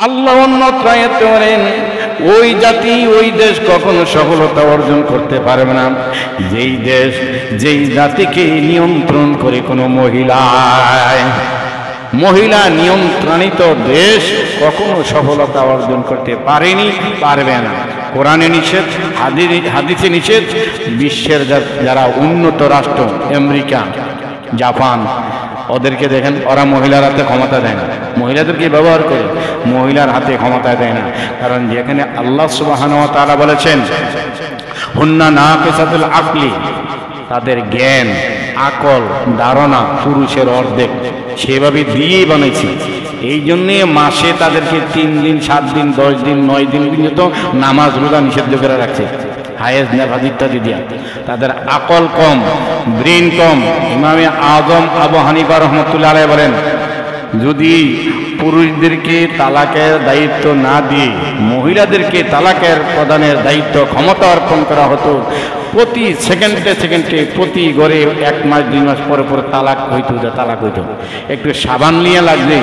আল্লাহ অন্যত্র আয়াতে বলেন, ওই জাতি ওই দেশ কখনো সফলতা অর্জন করতে পারবে না যেই দেশ যেই জাতিকে নিয়ন্ত্রণ করে কোনো মহিলা নিয়ন্ত্রণিত দেশ কখনো সফলতা অর্জন করতে পারেনি, পারবে না। কোরআনে নিষেধ, হাদিসে নিষেধ। বিশ্বের যারা উন্নত রাষ্ট্র, আমেরিকা, জাপান, ওদেরকে দেখেন, ওরা মহিলার হাতে ক্ষমতা দেয় না, মহিলাদেরকে ব্যবহার করে, মহিলার হাতে ক্ষমতা দেয় না। কারণ যেখানে আল্লাহ সুবহানাহু ওয়া তাআলা বলেছেন হুন্না নাকিসাতুল আকলি, তাদের জ্ঞান, আকল, ধারণা পুরুষের অর্ধেক, সেভাবে দিয়েই বানাইছি। এই জন্যে মাসে তাদেরকে 3 দিন, 7 দিন, 10 দিন, 9 দিন পর্যন্ত নামাজ রোজা নিষিদ্ধ করে রাখছে, হায়েজ নেভাজ ইত্যাদি দিয়া। তাদের আকল কম, ব্রেন কম। ইমামে আজম আবু হানিফা রহমতুল্লাহ আলাইহি বলেন, যদি পুরুষদেরকে তালাকের দায়িত্ব না দিয়ে মহিলাদেরকে তালাকের প্রদানের দায়িত্ব, ক্ষমতা অর্পণ করা হতো, প্রতি সেকেন্ডে প্রতি ঘরে 1 মাস 2 মাস পরে পরে তালাক হইতো। একটু সাবান নিয়ে লাগছে,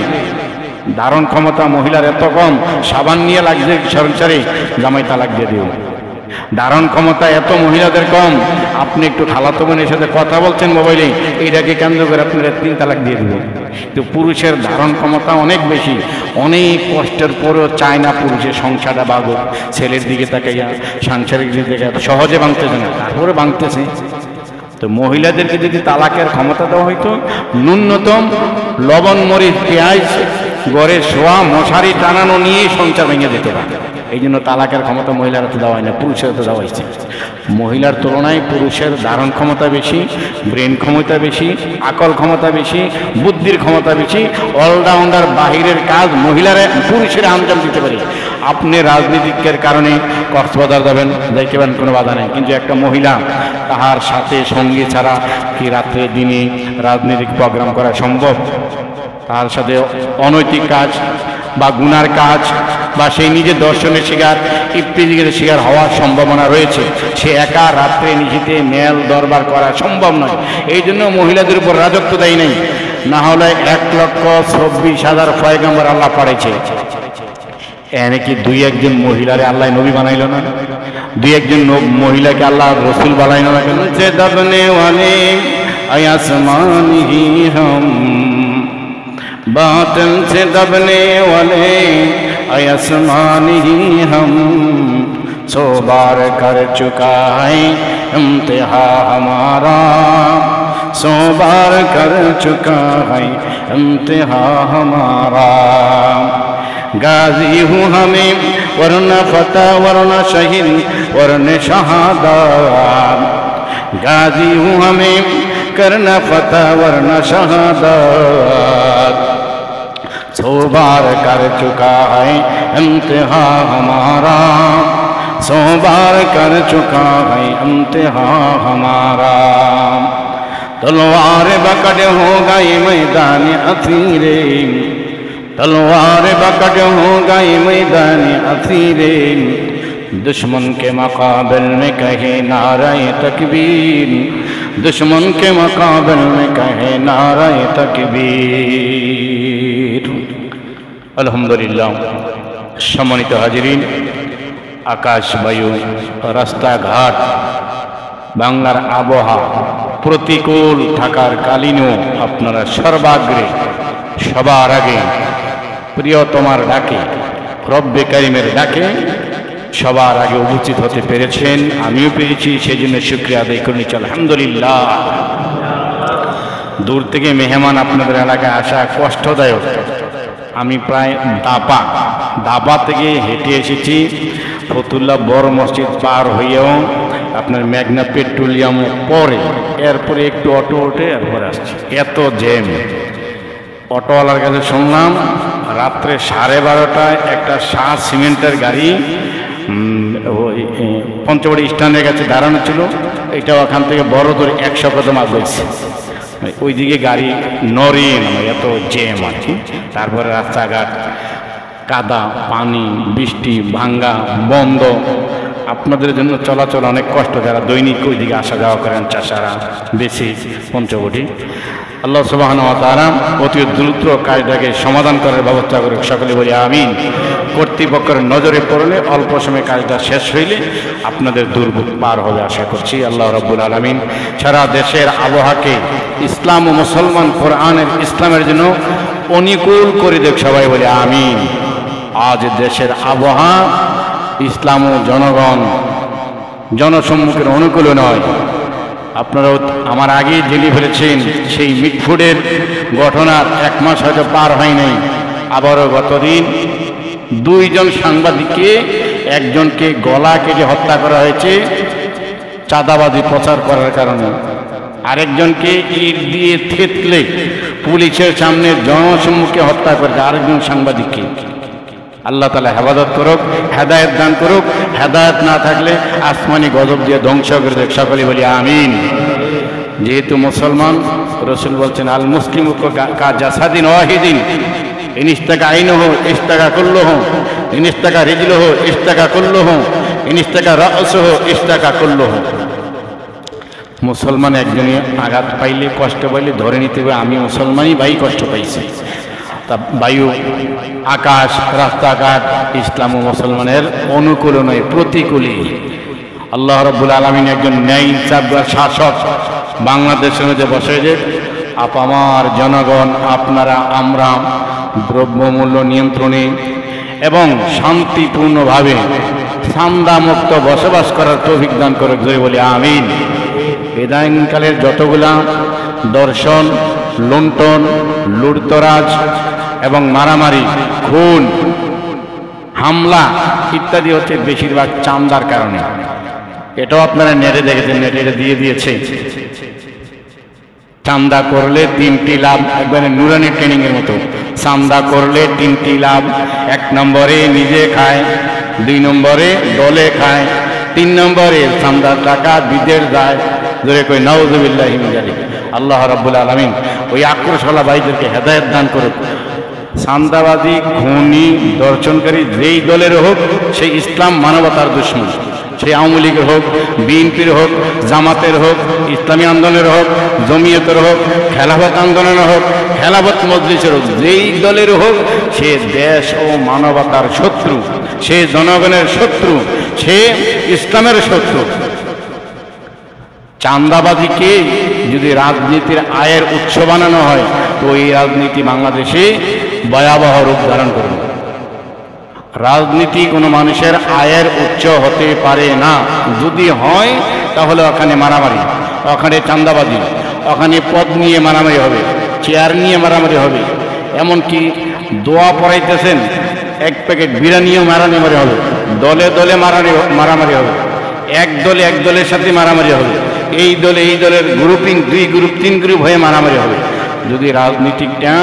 ধারণ ক্ষমতা মহিলার এত কম, সাবান নিয়ে লাগছে সংসারে, জামাই তালাক দিয়ে দিও। ধারণ ক্ষমতা এত মহিলাদের কম, আপনি একটু খালাতো বোনের সাথে কথা বলছেন মোবাইলে, এইটাকে কেন্দ্র করে আপনারা 3 তালাক দিয়ে দিবেন। তো পুরুষের ধারণ ক্ষমতা অনেক বেশি, অনেক কষ্টের পরেও চায় না পুরুষের সংসারটা বাগুক। ছেলের দিকে তাকাইয়া, সাংসারিক দিকে তাকাইয়া সহজে ভাঙতেছে না, তারপরে ভাঙতেছে। তো মহিলাদেরকে যদি তালাকের ক্ষমতা দেওয়া হইতো, ন্যূনতম লবণ, মরিচ, পেঁয়াজ, ঘরে শোয়া, মশারি টানানো নিয়ে সংসার ভেঙে দিতে পারে। এই জন্য তালাকের ক্ষমতা মহিলার হাতে দেওয়া হয় না, পুরুষের হাতে দেওয়া হয়েছে। মহিলার তুলনায় পুরুষের ধারণ ক্ষমতা বেশি, ব্রেন ক্ষমতা বেশি, আকল ক্ষমতা বেশি, বুদ্ধির ক্ষমতা বেশি, অলরাউন্ডার। বাহিরের কাজ মহিলারা পুরুষের আঞ্জাম দিতে পারে। আপনি রাজনীতিকের কারণে কক্সবাজার যাবেন, যাইতে পারেন, কোনো বাধা নেই। কিন্তু একটা মহিলা, তাহার সাথে সঙ্গী ছাড়া কি রাত্রে দিনে রাজনৈতিক প্রোগ্রাম করা সম্ভব? তার সাথে অনৈতিক কাজ বা গুনার কাজ বা সেই নিজের দর্শনের শিকার, ইফতিজিকের শিকার হওয়ার সম্ভাবনা রয়েছে। সে একা রাত্রে নিজেতে মেল দরবার করা সম্ভব নয়। এই জন্য মহিলাদের উপর রাজত্ব দেয় নাই, না হলে 1,26,000 পয়গম্বর আল্লাহ পাঠাইছে। এনে কি 2-1 মহিলারে আল্লাহ নবী বানাইল না? 2-1 মহিলাকে আল্লাহ রসুল বানাইল না কেন? যে দবনে ওয়ালে আসমানিহি হাম, बातिल से दबने वाले आसमानी हम, 100 बार कर चुका है इम्तिहा हमारा, 100 बार कर चुका है इम्तिहा हमारा। गाजी हूँ हमें वरना फतह वरना शहीद वरना शहादत, गाजी हूँ हमें करना फतह वरना शहादत, 100 बार कर चुका है इम्तिहा हमारा, 100 बार कर चुका है इम्तिहा हमारा। तलवार बकड़ हो गई मैदान असीरे, तलवार बकड़ हो गई मैदान असीरे, दुश्मन के मुकाबल में कहे नारे तकबीर, दुश्मन के मुकाबल में कहे नारे तकबीर। আলহামদুলিল্লাহ। সম্মানিত হাজিরিন, আকাশ, বায়ু, রাস্তাঘাট, বাংলার আবহাওয়া প্রতিকূল থাকার কালীনও আপনারা সর্বাগ্রে, সবার আগে প্রিয়তমার ডাকে, রব্বে কারিমের ডাকে সবার আগে উপস্থিত হতে পেরেছেন, আমিও পেরেছি, সেই জন্য শুকরিয়া আদায় করে নিচ্ছি আলহামদুলিল্লাহ। দূর থেকে মেহমান আপনাদের এলাকায় আসা কষ্টদায়ক। আমি প্রায় দাপা থেকে হেঁটে এসেছি, ফতুল্লাহ বড় মসজিদ পার হইয়াও আপনার মেঘনা পেট্রোলিয়াম পরে, এরপরে একটু অটো উঠে এরপরে আসছি। এত জ্যাম। অটোওয়ালার কাছে শুনলাম রাত্রে 12:30টায় একটা শাহ সিমেন্টের গাড়ি ওই পঞ্চবড়ি স্ট্যান্ডের কাছে দাঁড়ানো ছিল, এটা ওখান থেকে বড় করে 100 কদম আগাইছে। ওইদিকে গাড়ি নড়ে না, এত জ্যাম আর কি। তারপরে রাস্তাঘাট কাদা, পানি, বৃষ্টি, ভাঙ্গা, বন্ধ। আপনাদের জন্য চলাচল অনেক কষ্ট, যারা দৈনিক ওইদিকে আসা যাওয়া করেন, চাষারা, বেশি পঞ্চবটি। আল্লাহ সুবহানাহু ওয়া তাআলা অতি দ্রুত কাজটাকে সমাধান করার ব্যবস্থা করুক, সকলে বলি আমিন। কর্তৃপক্ষের নজরে পড়লে অল্প সময় কাজটা শেষ হইলে আপনাদের দুর্ভোগ পার হবে আশা করছি। আল্লাহ রাব্বুল আলামিন সারা দেশের আবহাওয়াকে ইসলাম ও মুসলমান কোরআনের ইসলামের জন্য অনুকূল করে দেখ, সবাই বলে আমিন। আজ দেশের আবহাওয়া ইসলাম ও জনসম্মুখের অনুকূল নয়। আপনারাও আমার আগেই জেনে ফেলেছেন সেই মিটফুডের ঘটনার 1 মাস হয়তো পার হয় নাই, আবারও গতদিন 2 জন সাংবাদিককে, একজনকে গলা কেটে হত্যা করা হয়েছে চাঁদাবাজি প্রচার করার কারণে, আরেকজনকে ইট দিয়ে থেতলে পুলিশের সামনে জনসম্মুখে হত্যা করেছে আরেকজন সাংবাদিককে। আল্লাহ তাআলা হেফাজত করুক, হেদায়েত দান করুক। হেদায়েত না থাকলে আসমানি গজব দিয়ে ধ্বংস করে দেখ, সকলে বলি আমিন। যেহেতু মুসলমান, রসুল বলছেন আল মুসলিমু কা জাসাদিন ওয়াহিদিন ইনিস্তাকা আইনুহু ইস্তাকা কুল্লুহু ইনিস্তাকা রিজলুহু ইস্তাকা কুল্লুহু ইনিস্তাকা রাসুহু ইস্তাকা কুল্লুহু। মুসলমান একজনই আঘাত পাইলে, কষ্ট পাইলে ধরে নিতে হবে আমি মুসলমানই ভাই কষ্ট পাইছি। তা বায়ু, আকাশ, রাস্তাঘাট ইসলাম ও মুসলমানের অনুকূল নয়, প্রতিকূলই। আল্লাহ রাব্বুল আলামিন একজন ন্যায় ইনসাফগার শাসক বাংলাদেশের মধ্যে বসে যে আপামার জনগণ, আপনারা আমরা দ্রব্যমূল্য নিয়ন্ত্রণে এবং শান্তিপূর্ণভাবে সান্দামুক্ত বসবাস করার তৌফিক দান করে জোরে বলি আমিন। ইদানীংকালের যতগুলা দর্শন, লুণ্ঠন, লুটতরাজ এবং মারামারি, খুন, হামলা ইত্যাদি হচ্ছে বেশিরভাগ চাঁদার কারণে। এটাও আপনারা নেটে দেখেছেন, নেটে এটা দিয়ে দিয়েছে। চাঁদা করলে 3টি লাভ, একবারে নুরানি ট্রেনিং এর মতো। চাঁদা করলে 3টি লাভ, 1 নম্বরে নিজে খায়, 2 নম্বরে দলে খায়, 3 নম্বরে চাঁদার টাকা বিদেশ যায়। ধরে কই নাউযুবিল্লাহি মিন যালিক। আল্লাহ রাব্বুল আলামিন ওই আক্রোশওয়ালা ভাইদেরকে হেদায়েত দান করুক। চাঁদাবাজি, খুনি, দর্শনকারী যেই দলের হোক, সেই ইসলাম মানবতার দুশমন। সে আওয়ামী লীগের হোক, বিএনপির হোক, জামাতের হোক, ইসলামী আন্দোলনের হোক, জমিয়তের হোক, খেলাফত আন্দোলনের হোক, খেলাফত মজলিসের হোক, যেই দলের হোক, সে দেশ ও মানবতার শত্রু, সে জনগণের শত্রু, সে ইসলামের শত্রু। চাঁদাবাজিকে যদি রাজনীতির আয়ের উৎস বানানো হয়, তো এই রাজনীতি বাংলাদেশে ভয়াবহ রূপ ধারণ করবে। রাজনীতি কোনো মানুষের আয়ের উৎস হতে পারে না। যদি হয় তাহলে ওখানে মারামারি, ওখানে চাঁদাবাজি, ওখানে পদ নিয়ে মারামারি হবে, চেয়ার নিয়ে মারামারি হবে। এমনকি দোয়া পড়াইতেছেন, 1 প্যাকেট বিরিয়ানিও মারামারি হবে, দলে দলে মারামারি হবে, এক দলের সাথে মারামারি হবে, এই দলে এই দলের গ্রুপিং, 2 গ্রুপ 3 গ্রুপ হয়ে মারামারি হবে, যদি রাজনীতিটা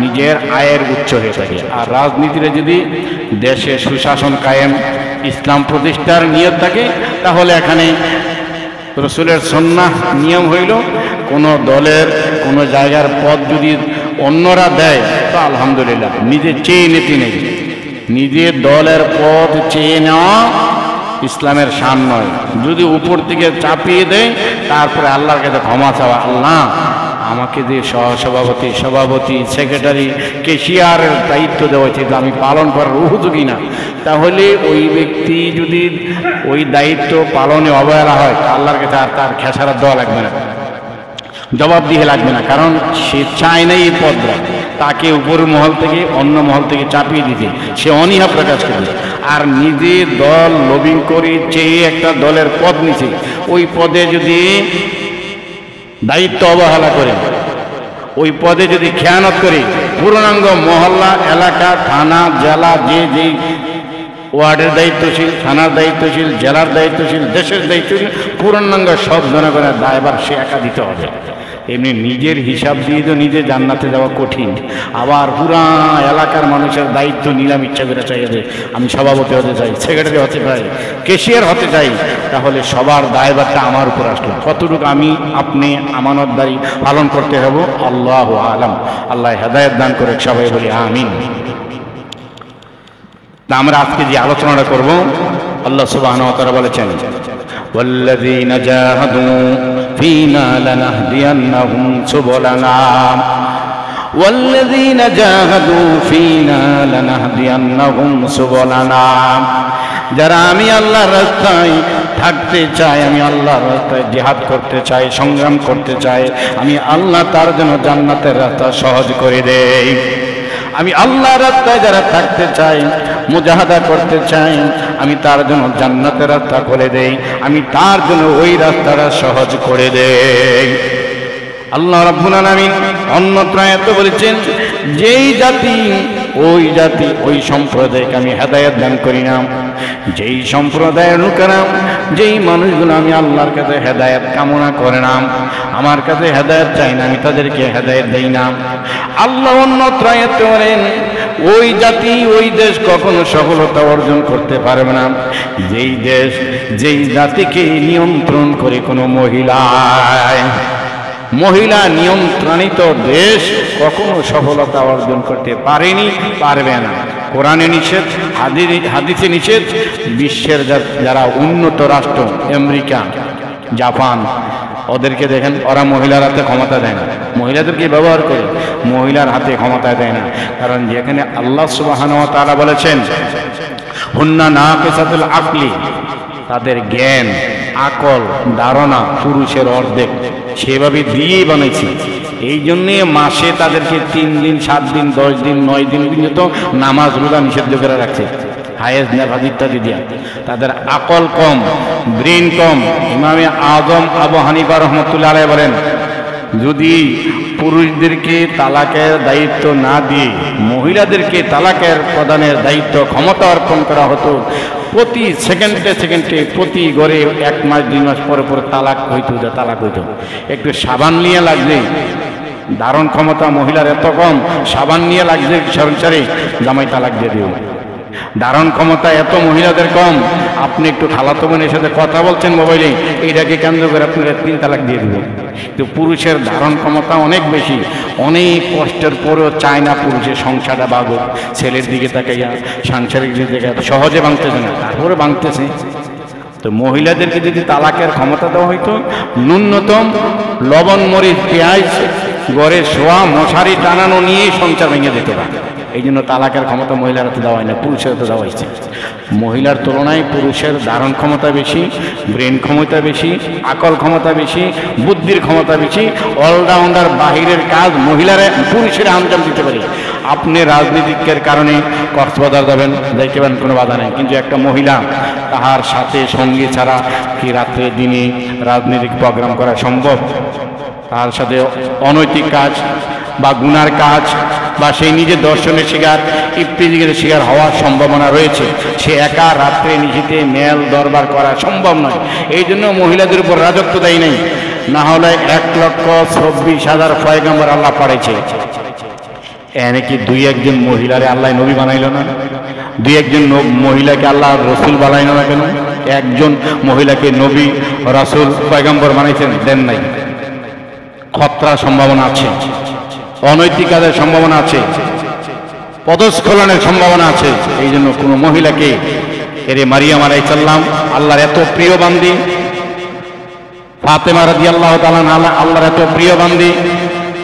নিজের আয়ের উৎস হয়ে থাকে। আর রাজনীতিতে যদি দেশে সুশাসন কায়েম, ইসলাম প্রতিষ্ঠার নিয়ত থাকে, তাহলে এখানে রসুলের সুন্নাহ নিয়ম হইল, কোনো দলের কোনো জায়গার পদ যদি অন্যরা দেয় তো আলহামদুলিল্লাহ, নিজে চেয়ে নিতে নেই। নিজের দলের পদ চেয়ে নেওয়া ইসলামের শান নয়। যদি উপর থেকে চাপিয়ে দেয়, তারপরে আল্লাহর কাছে ক্ষমা চাওয়া, আল্লাহ আমাকে যে সহসভাপতি, সভাপতি, সেক্রেটারি, কেশিয়ারের দায়িত্ব দেওয়া হয়েছে, আমি পালন করার উপযোগী না, তাহলে ওই ব্যক্তি যদি ওই দায়িত্ব পালনে অবহেলা হয়, আল্লাহর কাছে আর তার খেসারত দেওয়া লাগবে না, জবাব দিয়ে লাগবে না। কারণ সে চায় না এই পদটা, তাকে উপর মহল থেকে অন্য মহল থেকে চাপিয়ে দিতে সে অনীহা প্রকাশ করে। আর নিজে দল লবিং করে চেয়ে একটা দলের পদ নিছে, ওই পদে যদি দায়িত্ব অবহেলা করে, ওই পদে যদি খেয়ানত করে, পূর্ণাঙ্গ মহল্লা, এলাকা, থানা, জেলা, যেই ওয়ার্ডের দায়িত্বশীল, থানার দায়িত্বশীল, জেলার দায়িত্বশীল, দেশের দায়িত্বশীল, পূর্ণাঙ্গ সব জনগণের দায়ভার সে একা দিতে হবে। এমনি নিজের হিসাব দিয়ে তো নিজে জান্নাতে যাওয়া কঠিন, আবার পুরা এলাকার মানুষের দায়িত্ব নিলাম ইচ্ছা করে চাই যে আমি সভাপতি হতে চাই, সেক্রেটারি হতে চাই, ক্যাশিয়ার হতে চাই, তাহলে সবার দায়ভারটা আমার উপর আসলো। কতটুকু আমি আপনি আমানতদারি পালন করতে হব, আল্লাহু আলাম। আল্লাহ হেদায়েত দান করে, সবাই বলি আমিন। তা আমরা আজকে যে আলোচনাটা করব, আল্লাহ সুবহানাহু ওয়া তাআলা বলেছেন, ওয়াল্লাযীনা জাহাদু ফীনা লানাহদিয়ান্নাহুম সুবুলানা ওয়াল্লাযীনা জাহাদু ফীনা লানাহদিয়ান্নাহুম সুবুলানা। যারা আমি আল্লাহর রাস্তায় থাকতে চাই, আমি আল্লাহর রাস্তায় জিহাদ করতে চাই, সংগ্রাম করতে চাই, আমি আল্লাহ তার জন্য জান্নাতের রাস্তা সহজ করে দেই। আমি আল্লাহর রাস্তায় যারা থাকতে চাই, মুজাহাদা করতে চাই, আমি তার জন্য জান্নাতের রাস্তা করে দেই, আমি তার জন্য ওই রাস্তাটা সহজ করে দেই। আল্লাহ রাব্বুল আলামিন অন্যত্র আয়াতে বলেছেন, যেই জাতি ওই সম্প্রদায়কে আমি হেদায়েত দান করি না, যেই সম্প্রদায়ের লোকেরা, যেই মানুষগুলো আমি আল্লাহর কাছে হেদায়েত কামনা করে না, আমার কাছে হেদায়েত চাই না, আমি তাদেরকে হেদায়েত দেই না। আল্লাহ অন্যত্র আয়াতে বলেন, ওই জাতি ওই দেশ কখনো সফলতা অর্জন করতে পারবে না যেই জাতিকে নিয়ন্ত্রণ করে কোনো মহিলা নিয়ন্ত্রণিত দেশ কখনো সফলতা অর্জন করতে পারেনি, পারবে না। কোরআনে নিষেধ, হাদিসে নিষেধ। বিশ্বের যারা উন্নত রাষ্ট্র, আমেরিকা, জাপান, ওদেরকে দেখেন, ওরা মহিলার হাতে ক্ষমতা দেয় না, মহিলাদেরকে ব্যবহার করে, মহিলার হাতে ক্ষমতা দেয় না। কারণ যেখানে আল্লাহ সুবহানাহু ওয়া তাআলা বলেছেন, হুন্না নাকিসাতুল আকলি, তাদের জ্ঞান, আকল, ধারণা পুরুষের অর্ধেক, সেভাবে দিয়েই বানাইছি। এই জন্যে মাসে তাদেরকে 3 দিন, 7 দিন, 10 দিন, 9 দিন পর্যন্ত নামাজ রোজা নিষিদ্ধ করে রাখছে, হায়েজ, নেফাজ ইত্যাদি দিয়া। তাদের আকল কম, ব্রেন কম। ইমামে আজম আবু হানিফা রহমতুল্লাহ আলাইহি বলেন, যদি পুরুষদেরকে তালাকের দায়িত্ব না দিয়ে মহিলাদেরকে তালাকের প্রদানের দায়িত্ব, ক্ষমতা অর্পণ করা হতো, প্রতি সেকেন্ডে প্রতি ঘরে 1 মাস 2 মাস পরে তালাক হইতো। একটু সাবান নিয়ে লাগছে, ধারণ ক্ষমতা মহিলার এত কম, সাবান নিয়ে লাগছে সংসারে, জামাই তালাক দিয়ে দিও। ধারণ ক্ষমতা এত মহিলাদের কম, আপনি একটু খালাতো বোনের সাথে কথা বলছেন মোবাইলে, এইটাকে কেন্দ্র করে আপনি 3 তালাক দিয়ে দিবেন। কিন্তু পুরুষের ধারণ ক্ষমতা অনেক বেশি, অনেক কষ্টের পরেও চায় না পুরুষের সংসারটা বাগুক, ছেলের দিকে তাকাইয়া, সাংসারিক দিকে সহজে ভাঙতেছে না, তারপরে ভাঙতেছে। তো মহিলাদেরকে যদি তালাকের ক্ষমতা দেওয়া হইতো, ন্যূনতম লবণ, মরিচ, পেঁয়াজ, ঘরে শোয়া, মশারি টানানো নিয়েই সংসার ভেঙে দিতে পারে। এই জন্য তালাকের ক্ষমতা মহিলার হাতে দেওয়া হয় না, পুরুষের হাতে দেওয়া হয়েছে। মহিলার তুলনায় পুরুষের ধারণ ক্ষমতা বেশি, ব্রেন ক্ষমতা বেশি, আকল ক্ষমতা বেশি, বুদ্ধির ক্ষমতা বেশি, অলরাউন্ডার। বাহিরের কাজ মহিলারা পুরুষের আঞ্জাম দিতে পারে। আপনি রাজনীতিকের কারণে কক্সবাজার যাবেন, যাইতে পারেন, কোনো বাধা নেই। কিন্তু একটা মহিলা, তাহার সাথে সঙ্গী ছাড়া কি রাত্রে দিনে রাজনৈতিক প্রোগ্রাম করা সম্ভব? তার সাথে অনৈতিক কাজ বা গুনার কাজ বা সেই নিজের দর্শনের শিকার, ইফতিজিকের শিকার হওয়ার সম্ভাবনা রয়েছে। সে একা রাত্রে নিশিতে মেল দরবার করা সম্ভব নয়। এই জন্য মহিলাদের উপর রাজত্ব দেয় নাই, না হলে 1,26,000 পয়গম্বর আল্লাহ পাঠিয়েছে। এনে কি 2-1 মহিলারে আল্লাহ নবী বানাইল না? 2-1 মহিলাকে আল্লাহ রসুল বানাইল না কেন? একজন মহিলাকে নবী, রাসূল, পয়গম্বর বানাইছেন? দেন নাই। খতরার সম্ভাবনা আছে, অনৈতিক কাজের সম্ভাবনা আছে, পদস্খলনের সম্ভাবনা আছে। এই জন্য কোনো মহিলাকে, এরে মারিয়াম আলাইহিস সালাম আল্লাহর এত প্রিয় বান্দি, ফাতেমা রাদিয়াল্লাহু তাআলা আল্লাহর এত প্রিয় বান্দি,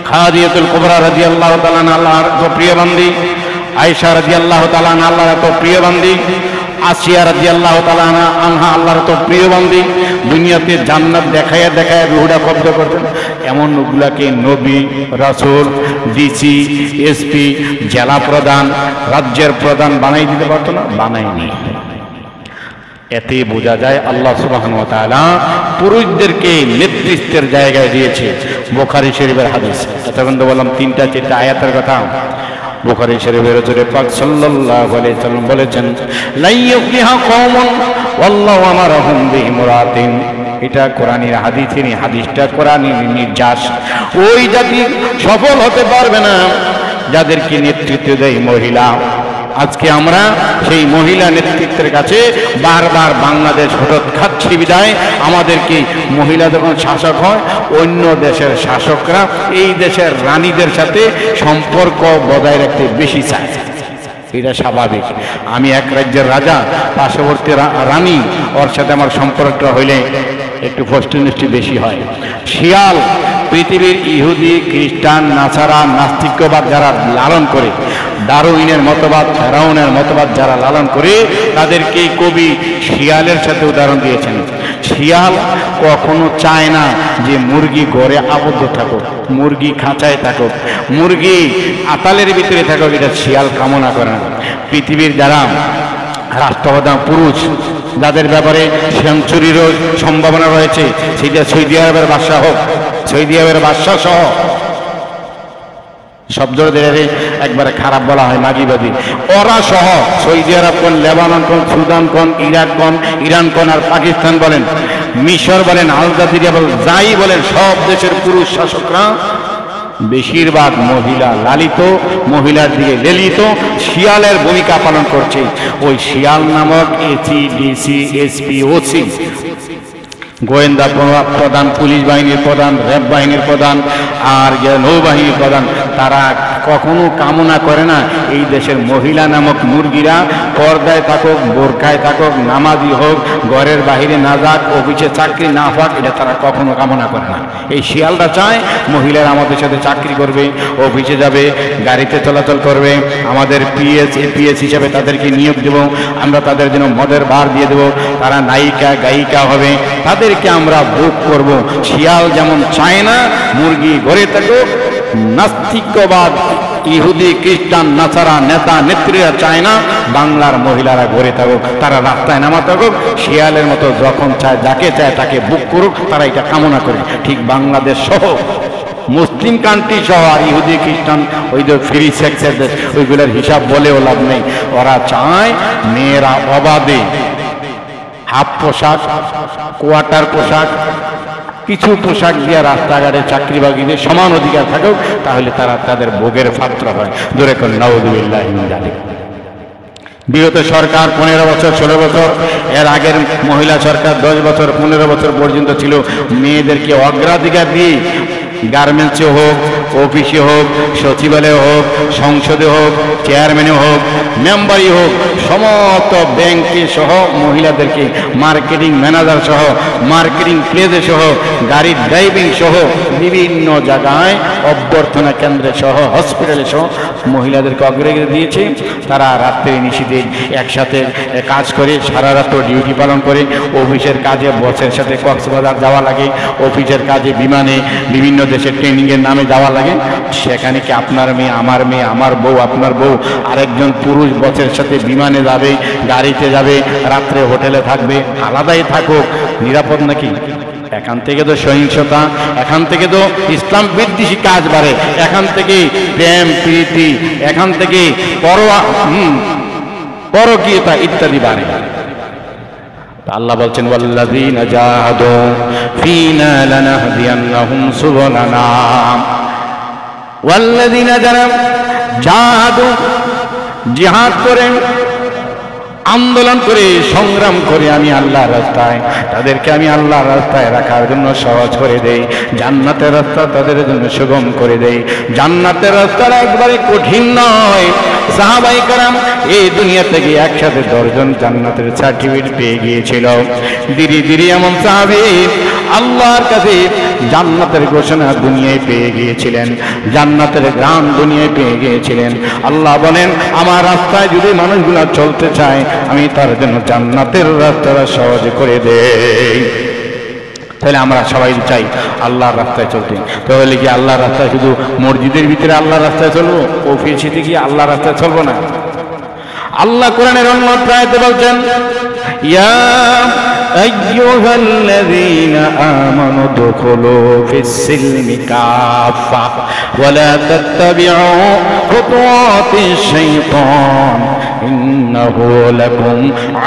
খাদিজাতুল কুবরা রাদিয়াল্লাহু তাআলা আল্লাহর এত প্রিয় বান্দি, আয়েশা রাদিয়াল্লাহু তাআলা আল্লাহর এত প্রিয় বান্দি, আসিয়া রাদিয়াল্লাহু তাআলা আনহা আল্লাহর এত প্রিয় বান্দি। দুনিয়াতে জান্নাত দেখায়া রুহুটা কব্জ করতেন। এমন লোকগুলাকে নবী, রাসূল, ডিসি, এসপি, জেলা প্রধান, রাজ্যের প্রধান বানাই দিতে পারতো না? বানায়নি। এতে বোঝা যায় আল্লাহ সুবহানাহু ওয়া তাআলা পুরুষদেরকে নেতৃত্বের জায়গায় দিয়েছে। বুখারী শরীফের হাদিস। তখন তো বললাম 3-4 আয়াতের কথা। বুখারী শরীফের হুজুর পাক সাল্লাল্লাহু আলাইহি ওয়াসাল্লাম বলেছেন, লা ইউফলিহু কওমুন ওয়াল্লাহু আমারাহুম বিইমরাতিন। এটা কোরআনের হাদিসের, হাদিসটা কোরআনের নির্যাস। ওই জাতি সফল হতে পারবে না যাদেরকে নেতৃত্ব দেয় মহিলা। আজকে আমরা সেই মহিলা নেতৃত্বের কাছে বারবার বাংলাদেশ হঠাৎ খাচ্ছি বিদায় আমাদেরকে মহিলা যখন শাসক হয়, অন্য দেশের শাসকরা এই দেশের রানীদের সাথে সম্পর্ক বজায় রাখতে বেশি চায়। এটা স্বাভাবিক। আমি এক রাজ্যের রাজা, পার্শ্ববর্তী রানী, ওর সাথে আমার সম্পর্কটা হইলে একটু ফষ্টিনষ্টি বেশি হয়। শিয়াল পৃথিবীর ইহুদি খ্রিস্টান নাসারা নাস্তিক্যবাদ যারা লালন করে, ডারউইনের মতবাদ ফেরাউনের মতবাদ যারা লালন করে, তাদেরকে কবি শিয়ালের সাথে উদাহরণ দিয়েছেন। শিয়াল কখনো চায় না যে মুরগি ঘরে আবদ্ধ থাকুক, মুরগি খাঁচায় থাকুক, মুরগি আতালের ভিতরে থাকুক, এটা শিয়াল কামনা করে না। পৃথিবীর যারা রাষ্ট্রপ্রধান পুরুষ, যাদের ব্যাপারে সেঞ্চুরিরও সম্ভাবনা রয়েছে, সেটা সৌদি আরবের বাদশাহ হোক, সৌদি আরবের বাদশাহ সহ শব্দের একবারে খারাপ বলা হয় মাগিবাদী, ওরা সহ সৌদি আরব কোন, লেবানন কোন, সুদান কোন, ইরাক কোন, ইরান কোন, আর পাকিস্তান বলেন, মিশর বলেন, আল জাজিরা বলেন, যাই বলেন, সব দেশের পুরুষ শাসকরা বেশিরভাগ মহিলা লালিত, মহিলার দিকে লেলিত শিয়ালের ভূমিকা পালন করছে। ওই শিয়াল নামক এসি, ডিসি, এসপি, ওসি, গোয়েন্দা প্রধান, পুলিশ বাহিনীর প্রধান, র্যাব বাহিনীর প্রধান, আর নৌবাহিনীর প্রধান, তারা কখনো কামনা করে না এই দেশের মহিলা নামক মুরগিরা পর্দায় থাকুক, বোরকায় থাকুক, নামাজি হোক, ঘরের বাহিরে না যাক, অফিসে চাকরি না পাক, এটা তারা কখনো কামনা করে না। এই শিয়ালরা চায় মহিলারা আমাদের সাথে চাকরি করবে, অফিসে যাবে, গাড়িতে চলাচল করবে, আমাদের পিএস, এপিএস হিসাবে তাদেরকে নিয়োগ দেব, আমরা তাদের জন্য মদের ভার দিয়ে দেব, তারা নায়িকা গায়িকা হবে, তাদেরকে আমরা ভোগ করব। শিয়াল যেমন চায় না মুরগি ঘরে থাকুক, নাস্তিক্যবাদ ইহুদি খ্রিস্টান নাসারা নেতা নেত্রীরা চায় না বাংলার মহিলারা ঘরে থাকুক, তারা রাস্তায় নামা থাকুক, শিয়ালের মতো যখন চায় যাকে চায় তাকে বুক করুক, তারা এটা কামনা করে। ঠিক বাংলাদেশ সহ মুসলিম কান্ট্রি সহ আর ইহুদি খ্রিস্টান ওই যে ফ্রি সেক্সের দেশ, ওইগুলোর হিসাব বলেও লাভ নেই। ওরা চায় মেয়েরা অবাধে হাফ পোশাক, কোয়ার্টার পোশাক, কিছু পোশাক দিয়ে রাস্তাঘাটে চাকরি বাকরিতে সমান অধিকার থাকুক, তাহলে তারা তাদের ভোগের পাত্র হয়। দূরে করে নাউযুবিল্লাহ মিন যালিক। বিগত সরকার 15 বছর 16 বছর, এর আগের মহিলা সরকার 10 বছর 15 বছর পর্যন্ত ছিল, মেয়েদেরকে অগ্রাধিকার দিয়ে গার্মেন্টসে হোক, অফিসে হোক, সচিবালয়ে হোক, সংসদে হোক, চেয়ারম্যানে হোক, মেম্বারই হোক, সমস্ত ব্যাংকে সহ মহিলাদেরকে মার্কেটিং ম্যানেজার সহ, মার্কেটিং প্লেসে সহ, গাড়ির ড্রাইভিং সহ, বিভিন্ন জায়গায় অভ্যর্থনা কেন্দ্রে সহ, হসপিটালে সহ মহিলাদেরকে অগ্রাধিকার দিয়েছে। তারা রাত্রে নিশীথে একসাথে কাজ করে, সারা রাত্র ডিউটি পালন করে, অফিসের কাজে বসের সাথে কক্সবাজার যাওয়া লাগে, অফিসের কাজে বিমানে বিভিন্ন দেশের ট্রেনিংয়ের নামে যাওয়া লাগে। সেখানে কি আপনার মেয়ে, আমার মেয়ে, আমার বউ, আপনার বউ আরেকজন পুরুষ বসের সাথে বিমানে যাবে, গাড়িতে যাবে, রাত্রে হোটেলে থাকবে, আলাদাই থাকুক, নিরাপদ নাকি? এখান থেকে তো সহিংসতা, এখান থেকে তো ইসলাম বিদ্বেষী কাজ বাড়ে, এখান থেকে প্রেম প্রীতি, এখান থেকে পরকীয়তা ইত্যাদি বাড়ে। আল্লাহ বলছেন ওয়াল্লাযীনা জাহাদু ফীনা লানাহদিয়ান্নাহুম সুবুলানা, ওয়াল্লাযীনা যারা জাহাদু জিহাদ করে, আন্দোলন করে, সংগ্রাম করে আমি আল্লাহর রাস্তায়, তাদেরকে আমি আল্লাহর রাস্তায় রাখার জন্য সহজ করে দেই, জান্নাতের রাস্তা তাদের জন্য সুগম করে দেই। জান্নাতের রাস্তাটা একবারে কঠিন নয়। সাহাবায়ে কেরাম এই দুনিয়া থেকে একসাথে 10 জন জান্নাতের সার্টিফিকেট পেয়ে গিয়েছিল। ধীরে ধীরে এমন সাহাবী আল্লাহর কাছে জান্নাতের ঘোষণা দুনিয়ায় পেয়ে গিয়েছিলেন, জান্নাতের গ্রাম দুনিয়ায় পেয়ে গিয়েছিলেন। আল্লাহ বলেন আমার রাস্তায় যদি মানুষগুলো চলতে চায় আমি তার জন্য জান্নাতের রাস্তাটা সহজ করে দেই। তাহলে আমরা সবাই চাই আল্লাহর রাস্তায় চলতে। তাহলে কি আল্লাহর রাস্তায় শুধু মসজিদের ভিতরে আল্লাহর রাস্তায় চলবো, অফিসে গিয়ে আল্লাহর রাস্তায় চলবো না? আল্লাহ কোরআনের অন্য আয়াতে বলছেন ইয়া আইয়ুহাল্লাযীনা আমানু দুখুলু ফিস-সিলমি কাফা ওয়া লা তাত্তাবিউ খুতুওয়াতিশ শাইতান ইন্নাহু লাকুম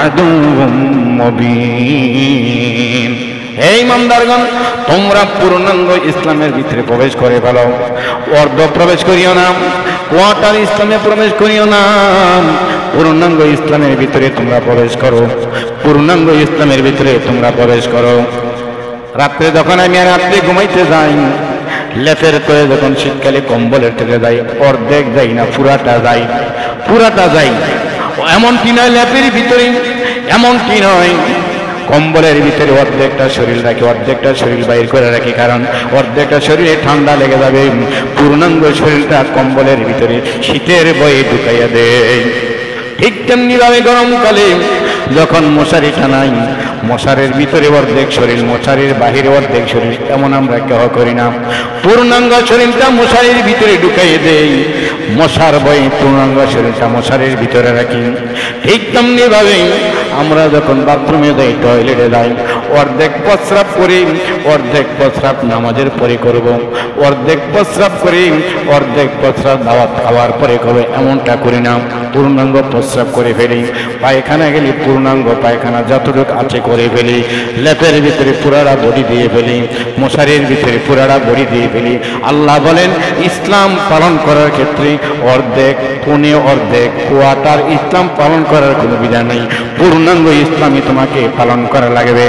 আদুউম মুবিন। হে ইমানদারগণ, তোমরা পূর্ণাঙ্গ ইসলামের ভিতরে প্রবেশ করে ফেলো, অর্ধ প্রবেশ করিও না, কোয়ার্টার ইসলামে প্রবেশ করিও না, পূর্ণাঙ্গ ইসলামের ভিতরে তোমরা প্রবেশ করো, পূর্ণাঙ্গ ইসলামের ভিতরে তোমরা প্রবেশ করো। রাত্রে যখন আমি রাত্রে ঘুমাইতে যাই, লেপের করে যখন শীতকালে কম্বলের থেকে যাই, অর্ধেক যাই না, পুরাটা যাই, পুরাটা যাই। এমনটি নয় লেপের ভিতরে, এমনটি নয় কম্বলের ভিতরে অর্ধেকটা শরীর রাখি, অর্ধেকটা শরীর বাইর করে রাখি, কারণ অর্ধেকটা শরীরে ঠান্ডা লেগে যাবে, পূর্ণাঙ্গ শরীরটা কম্বলের ভিতরে শীতের বয়ে ঢুকাইয়া দেয়। ঠিক তেমনি ভাবে গরমকালে যখন মশারি টানাই, মশারির ভিতরে অর্ধেক শরীর, মশারির বাহিরে অর্ধেক শরীর, এমন আমরা কেহ করি না। পূর্ণাঙ্গ শরীরটা মশারির ভিতরে ঢুকাইয়ে দেই, মশার বয়ে পূর্ণাঙ্গ শরীরটা মশারির ভিতরে রাখি। ঠিক তেমনি ভাবে আমরা যখন বাথরুমে যাই, টয়লেটে যাই, অর্ধেক প্রস্রাব করি, অর্ধেক প্রস্রাব নামাজের পরে করব, অর্ধেক প্রস্রাব করি, অর্ধেক প্রস্রাব দাওয়াত খাওয়ার পরে করবে, এমনটা করি না। পূর্ণাঙ্গ প্রস্রাব করে ফেলি, পায়খানা গেলে পূর্ণাঙ্গ পায়খানা যতটুকু আছে করে ফেলি, লেপের ভিতরে পুরাটা বডি দিয়ে ফেলি, মশারির ভিতরে পুরাটা বডি দিয়ে ফেলি। আল্লাহ বলেন ইসলাম পালন করার ক্ষেত্রে অর্ধেক, পৌনে অর্ধেক, কোয়ার্টার ইসলাম পালন করার কোনো বিধান নেই। পূর্ণাঙ্গ ইসলামই তোমাকে পালন করা লাগবে,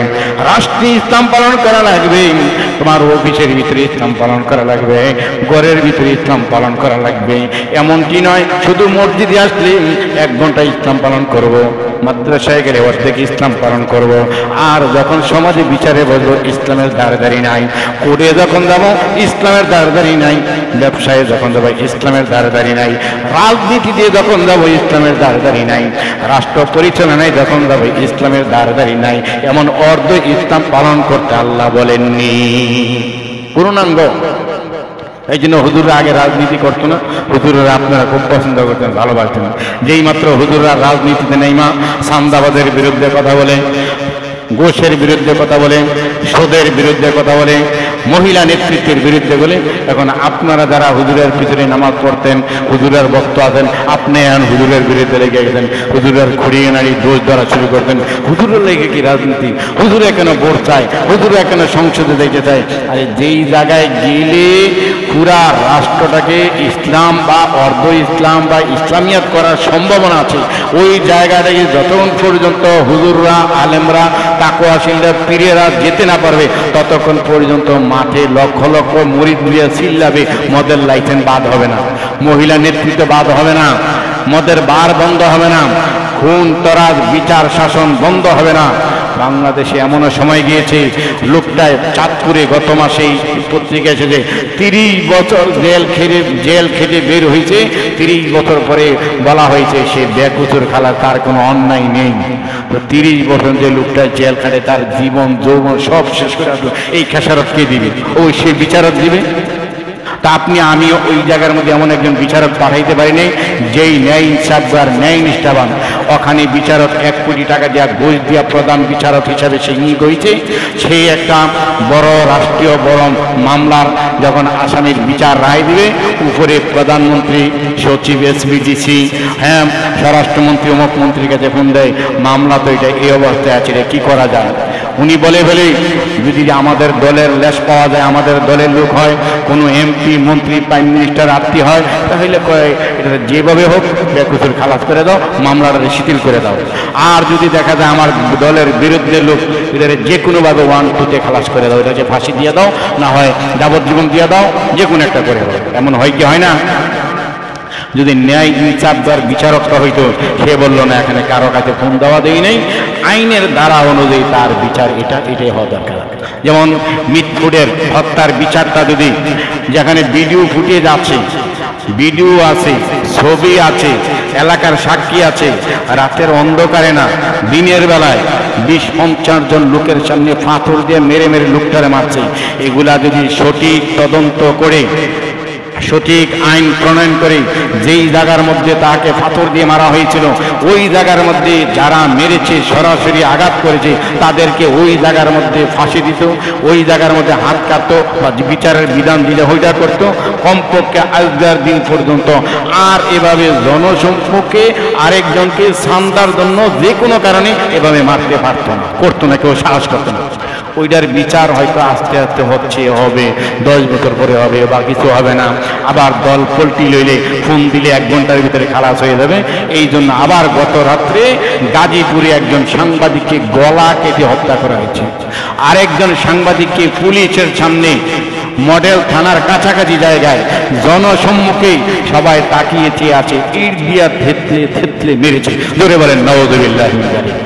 রাষ্ট্রীয় ইসলাম পালন করা লাগবে, তোমার অফিসের ভিতরে ইসলাম পালন করা লাগবে, ঘরের ভিতরে ইসলাম পালন করা লাগবে। এমনটি নয় শুধু মসজিদে আসলে 1 ঘন্টা ইসলাম পালন করব, মাদ্রাসায় গেলে অর্ধেক ইসলাম পালন করব, আর যখন সমাজে বিচারে বসবো ইসলামের দাঁড়দারি নাই, কোর্টে যখন যাবো ইসলামের দাঁড়দারি নাই, ব্যবসায় যখন যাবো ইসলামের দাঁড়দারি নাই, রাজনীতিতে যখন যাবো ইসলামের দাঁড়দারি নাই, রাষ্ট্র পরিচালনায় যখন যাবো ইসলামের দাঁড়দারি নাই। এমন অর্ধ ইসলাম পালন করতে আল্লাহ বলেননি, পূর্ণাঙ্গ। এই জন্য হুজুররা আগে রাজনীতি করতো না, হুজুররা আপনারা খুব পছন্দ করতেন, ভালোবাসতেন। যেই মাত্র হুজুররা রাজনীতিতে নেই, মা সান্দাবাদের বিরুদ্ধে কথা বলে, ঘোষের বিরুদ্ধে কথা বলে, সুদের বিরুদ্ধে কথা বলে, মহিলা নেতৃত্বের বিরুদ্ধে বলে, এখন আপনারা যারা হুজুরের পিছনে নামাজ পড়তেন, হুজুরের বক্ত আছেন, আপনি এখন হুজুরের বিরুদ্ধে লেগে গেছেন, হুজুরের খুঁড়িয়ে নাড়ি দোষ ধরা শুরু করতেন। হুজুরের লেগে কি রাজনীতি? হুজুরে কেন ভোট চায়, হুজুরে কেন সংসদে যেতে চায়? আরে যেই জায়গায় গেলে পুরা রাষ্ট্রটাকে ইসলাম বা অর্ধ ইসলাম বা ইসলামিয়াত করার সম্ভাবনা আছে, ওই জায়গাটাকে যতক্ষণ পর্যন্ত হুজুররা, আলেমরা, তাকওয়াশীলরা, পীরেরা যেতে না পারবে, ততক্ষণ পর্যন্ত মাঠে লক্ষ লক্ষ মুরিদ দিয়ে চিল্লাবে, মদের লাইসেন্স বাদ হবে না, মহিলা নেতৃত্ব বাদ হবে না, মদের বার বন্ধ হবে না, খুন তরাজ বিচার শাসন বন্ধ হবে না। বাংলাদেশে এমনও সময় গিয়েছে, লোকটায় চাঁদপুরে গত মাসেই পত্রিকা এসেছে, 30 বছর জেল খেটে বের হয়েছে, 30 বছর পরে বলা হয়েছে সে বেকসুর খালা, তার কোনো অন্যায় নেই। তো 30 বছর যে লোকটা জেল খাটে, তার জীবন যৌবন সব শেষ করে আসলো, এই খেসারত কে দিবে? ওই সে বিচারক দিবে। তা আপনি আমিও ওই জায়গার মধ্যে এমন একজন বিচারক পাঠাইতে পারিনি যেই ন্যায় ইনসাফ আর ন্যায় নিষ্ঠাবান। ওখানে বিচারক 1 কোটি টাকা দেওয়া ঘুষ দিয়া প্রধান বিচারক হিসাবে সে নিয়োগ হয়েছে। সেই একটা বড় রাষ্ট্রীয় বড় মামলার যখন আসামির বিচার রায় দিবে, উপরে প্রধানমন্ত্রী, সচিব, এসপিডিসি, হ্যাঁ স্বরাষ্ট্রমন্ত্রী, অমুক মন্ত্রীর কাছে ফোন দেয়, মামলা তো এটা এই অবস্থায় আছে রে, কি করা যায়? উনি বলে ফেলে, যদি আমাদের দলের লেশ পাওয়া যায়, আমাদের দলের লোক হয়, কোনো এমপি, মন্ত্রী, প্রাইম মিনিস্টার আত্মীয় হয়, তাহলে এটা যেভাবে হোক বেকসুর খালাস করে দাও, মামলাটা শিথিল করে দাও। আর যদি দেখা যায় আমার দলের বিরুদ্ধে লোক, এদের যে কোনোভাবে 1-2-তে খালাস করে দাও, এটা হচ্ছে ফাঁসি দিয়ে দাও, না হয় যাবজ্জীবন দিয়ে দাও, যে কোনো একটা করে দাও। এমন হয় কি হয় না? যদি ন্যায় ইনসাফদার বিচারকটা হইতো, সে বললো না, এখানে কারো কাছে ফোন দেওয়া দেই নেই, আইনের ধারা অনুযায়ী তার বিচার এটাই হওয়া দরকার। যেমন মিটফুটের হত্যার বিচারটা যদি, যেখানে ভিডিও ফুটেজ আছে, ভিডিও আছে, ছবি আছে, এলাকার সাক্ষী আছে, রাতের অন্ধকারে না, দিনের বেলায় 20-50 জন লোকের সামনে পাথর দিয়ে মেরে মেরে লোকটারে মারছে, এগুলা যদি সঠিক তদন্ত করে, সঠিক আইন প্রণয়ন করে, যেই জায়গার মধ্যে তাকে পাথর দিয়ে মারা হয়েছিল, ওই জায়গার মধ্যে যারা মেরেছে, সরাসরি আঘাত করেছে, তাদেরকে ওই জায়গার মধ্যে ফাঁসি দিত, ওই জায়গার মধ্যে হাত কাটতো বা বিচারের বিধান দিলে ওইটা করতো, কমপক্ষে আজকের দিন পর্যন্ত। আর এভাবে জনসম্মুখে আরেকজনকে সান্দার জন্য যে কোনো কারণে এভাবে মারতে পারতো না, করতো না, কেউ সাহস করতো না। ওইটার বিচার হয়তো আস্তে আস্তে হচ্ছে, হবে 10 বছর পরে হবে, বা কিছু হবে না। আবার দল পল্টি লইলে ফোন দিলে 1 ঘন্টার ভিতরে খালাস হয়ে যাবে। এই জন্য আবার গত রাত্রে গাজীপুরে একজন সাংবাদিককে গলা কেটে হত্যা করা হয়েছে। আরেকজন সাংবাদিককে পুলিশের সামনে মডেল থানার কাছাকাছি জায়গায় জনসম্মুখে সবাই তাকিয়ে চেয়ে আছে, ইট দিয়া থেতলে থেতলে মেরেছে। জোরে বলেন নাউযুবিল্লাহি মিন যালিক।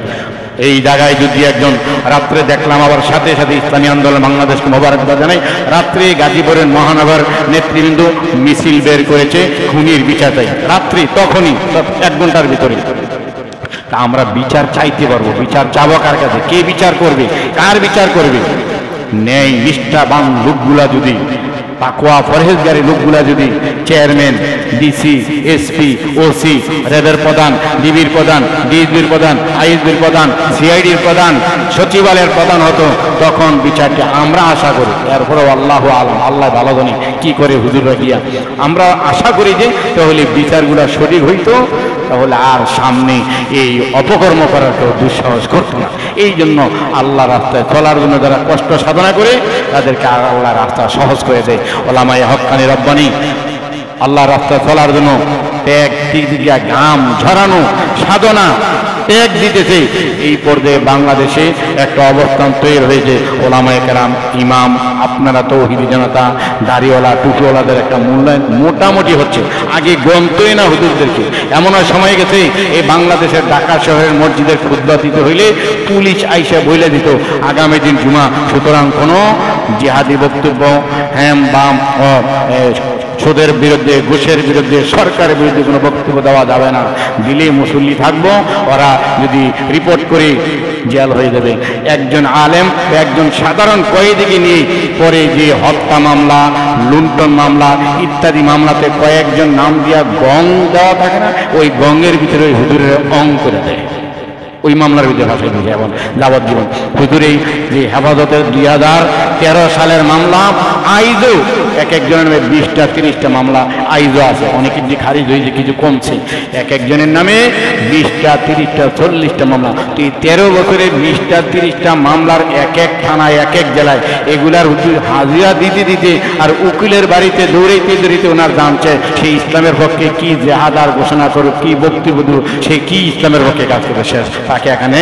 এই জায়গায় যদি একজন রাত্রে দেখলাম, আবার সাথে সাথে ইসলামী আন্দোলন বাংলাদেশকে মোবারকবাদ জানাই, রাত্রে গাজীপুরের মহানগর নেতৃবৃন্দ মিছিল বের করেছে খুনির বিচার চাই, রাত্রি তখনই 1 ঘন্টার ভিতরে। তা আমরা বিচার চাইতে পারবো, বিচার চাবো কার কাছে? কে বিচার করবে? কার বিচার করবে? ন্যায় নিষ্ঠাবান লোকগুলা যদি, পাকোয়া পরহেজগারী লোকগুলা যদি চেয়ারম্যান, ডিসি, এসপি, ওসি, র্যাবের প্রধান, ডিবির প্রধান, ডিএসবির প্রধান, আইএসবির প্রধান, সিআইডির প্রধান, সচিবালয়ের প্রধান হতো, তখন বিচারটি আমরা আশা করি। এরপরেও আল্লাহ আলম, আল্লাহ ভালো জানে কি করে হুজুররা গিয়া, আমরা আশা করি যে তাহলে বিচারগুলা সঠিক হইতো, তাহলে আর সামনে এই অপকর্ম করার কেউ দুঃসাহস করতো না। এই জন্য আল্লাহ রাস্তায় চলার জন্য যারা কষ্ট সাধনা করে তাদেরকে আল্লাহ রাস্তা সহজ করে দেয়। ওলামায়ে হক্কানি রব্বানি আল্লাহ রাস্তায় চলার জন্য ত্যাগ, তিগিয়া, ঘাম ঝরানো সাধনা ত্যাগ দিতেছে। এই পর্যায়ে বাংলাদেশে একটা অবস্থান তৈরি হয়েছে। ওলামায়ে কেরাম, ইমাম, আপনারা তৌহিদি জনতা, দাড়িওয়ালা, টুপিওয়ালাদের একটা মূল্যায়ন মোটামুটি হচ্ছে। আগে গন্তই না হুজুরদেরকে। এমন সময় গেছে এই বাংলাদেশের ঢাকা শহরের মসজিদের খুতবা দিতে হইলে পুলিশ আইসা বইলে দিত আগামী দিন জুমা, সুতরাং কোনো জিহাদি বক্তব্য, হ্যাম বাম, সুদের বিরুদ্ধে, ঘুষের বিরুদ্ধে, সরকারের বিরুদ্ধে কোনো বক্তব্য দেওয়া যাবে না। দিলে মুসল্লি থাকবো, ওরা যদি রিপোর্ট করে জেল হয়ে যাবে। একজন আলেম, একজন সাধারণ কয়েদিকে নিয়ে পরে যে হত্যা মামলা, লুণ্ঠন মামলা ইত্যাদি মামলাতে কয়েকজন নাম দিয়া গং দেওয়া থাকে না, ওই গঙ্গের ভিতরে ওই হুজুরের অং করে দেয়। ওই মামলার ভিতরে ভাষায় দিয়েছে এখন যাবজ্জীবন। হুজুরেই যে হেফাজতের 2013 সালের মামলা আইজও একজনের নামে 20টা 30টা মামলা আইজও আছে। অনেকের যে খারিজ হয়েছে, কিছু কমছে। একজনের নামে 20টা 30টা 40টা মামলা। তো এই 13 বছরে 20টা 30টা মামলার এক থানায়, এক জেলায় এগুলার হুজুর হাজিরা দিতে দিতে আর উকিলের বাড়িতে দৌড়াইতে দৌড়াইতে ওনার জানছে সেই ইসলামের পক্ষে কি জেহাদার ঘোষণা করুক, কি বক্তব্য দেব, সে কি ইসলামের পক্ষে কাজ করবে, শেষ তাকে এখানে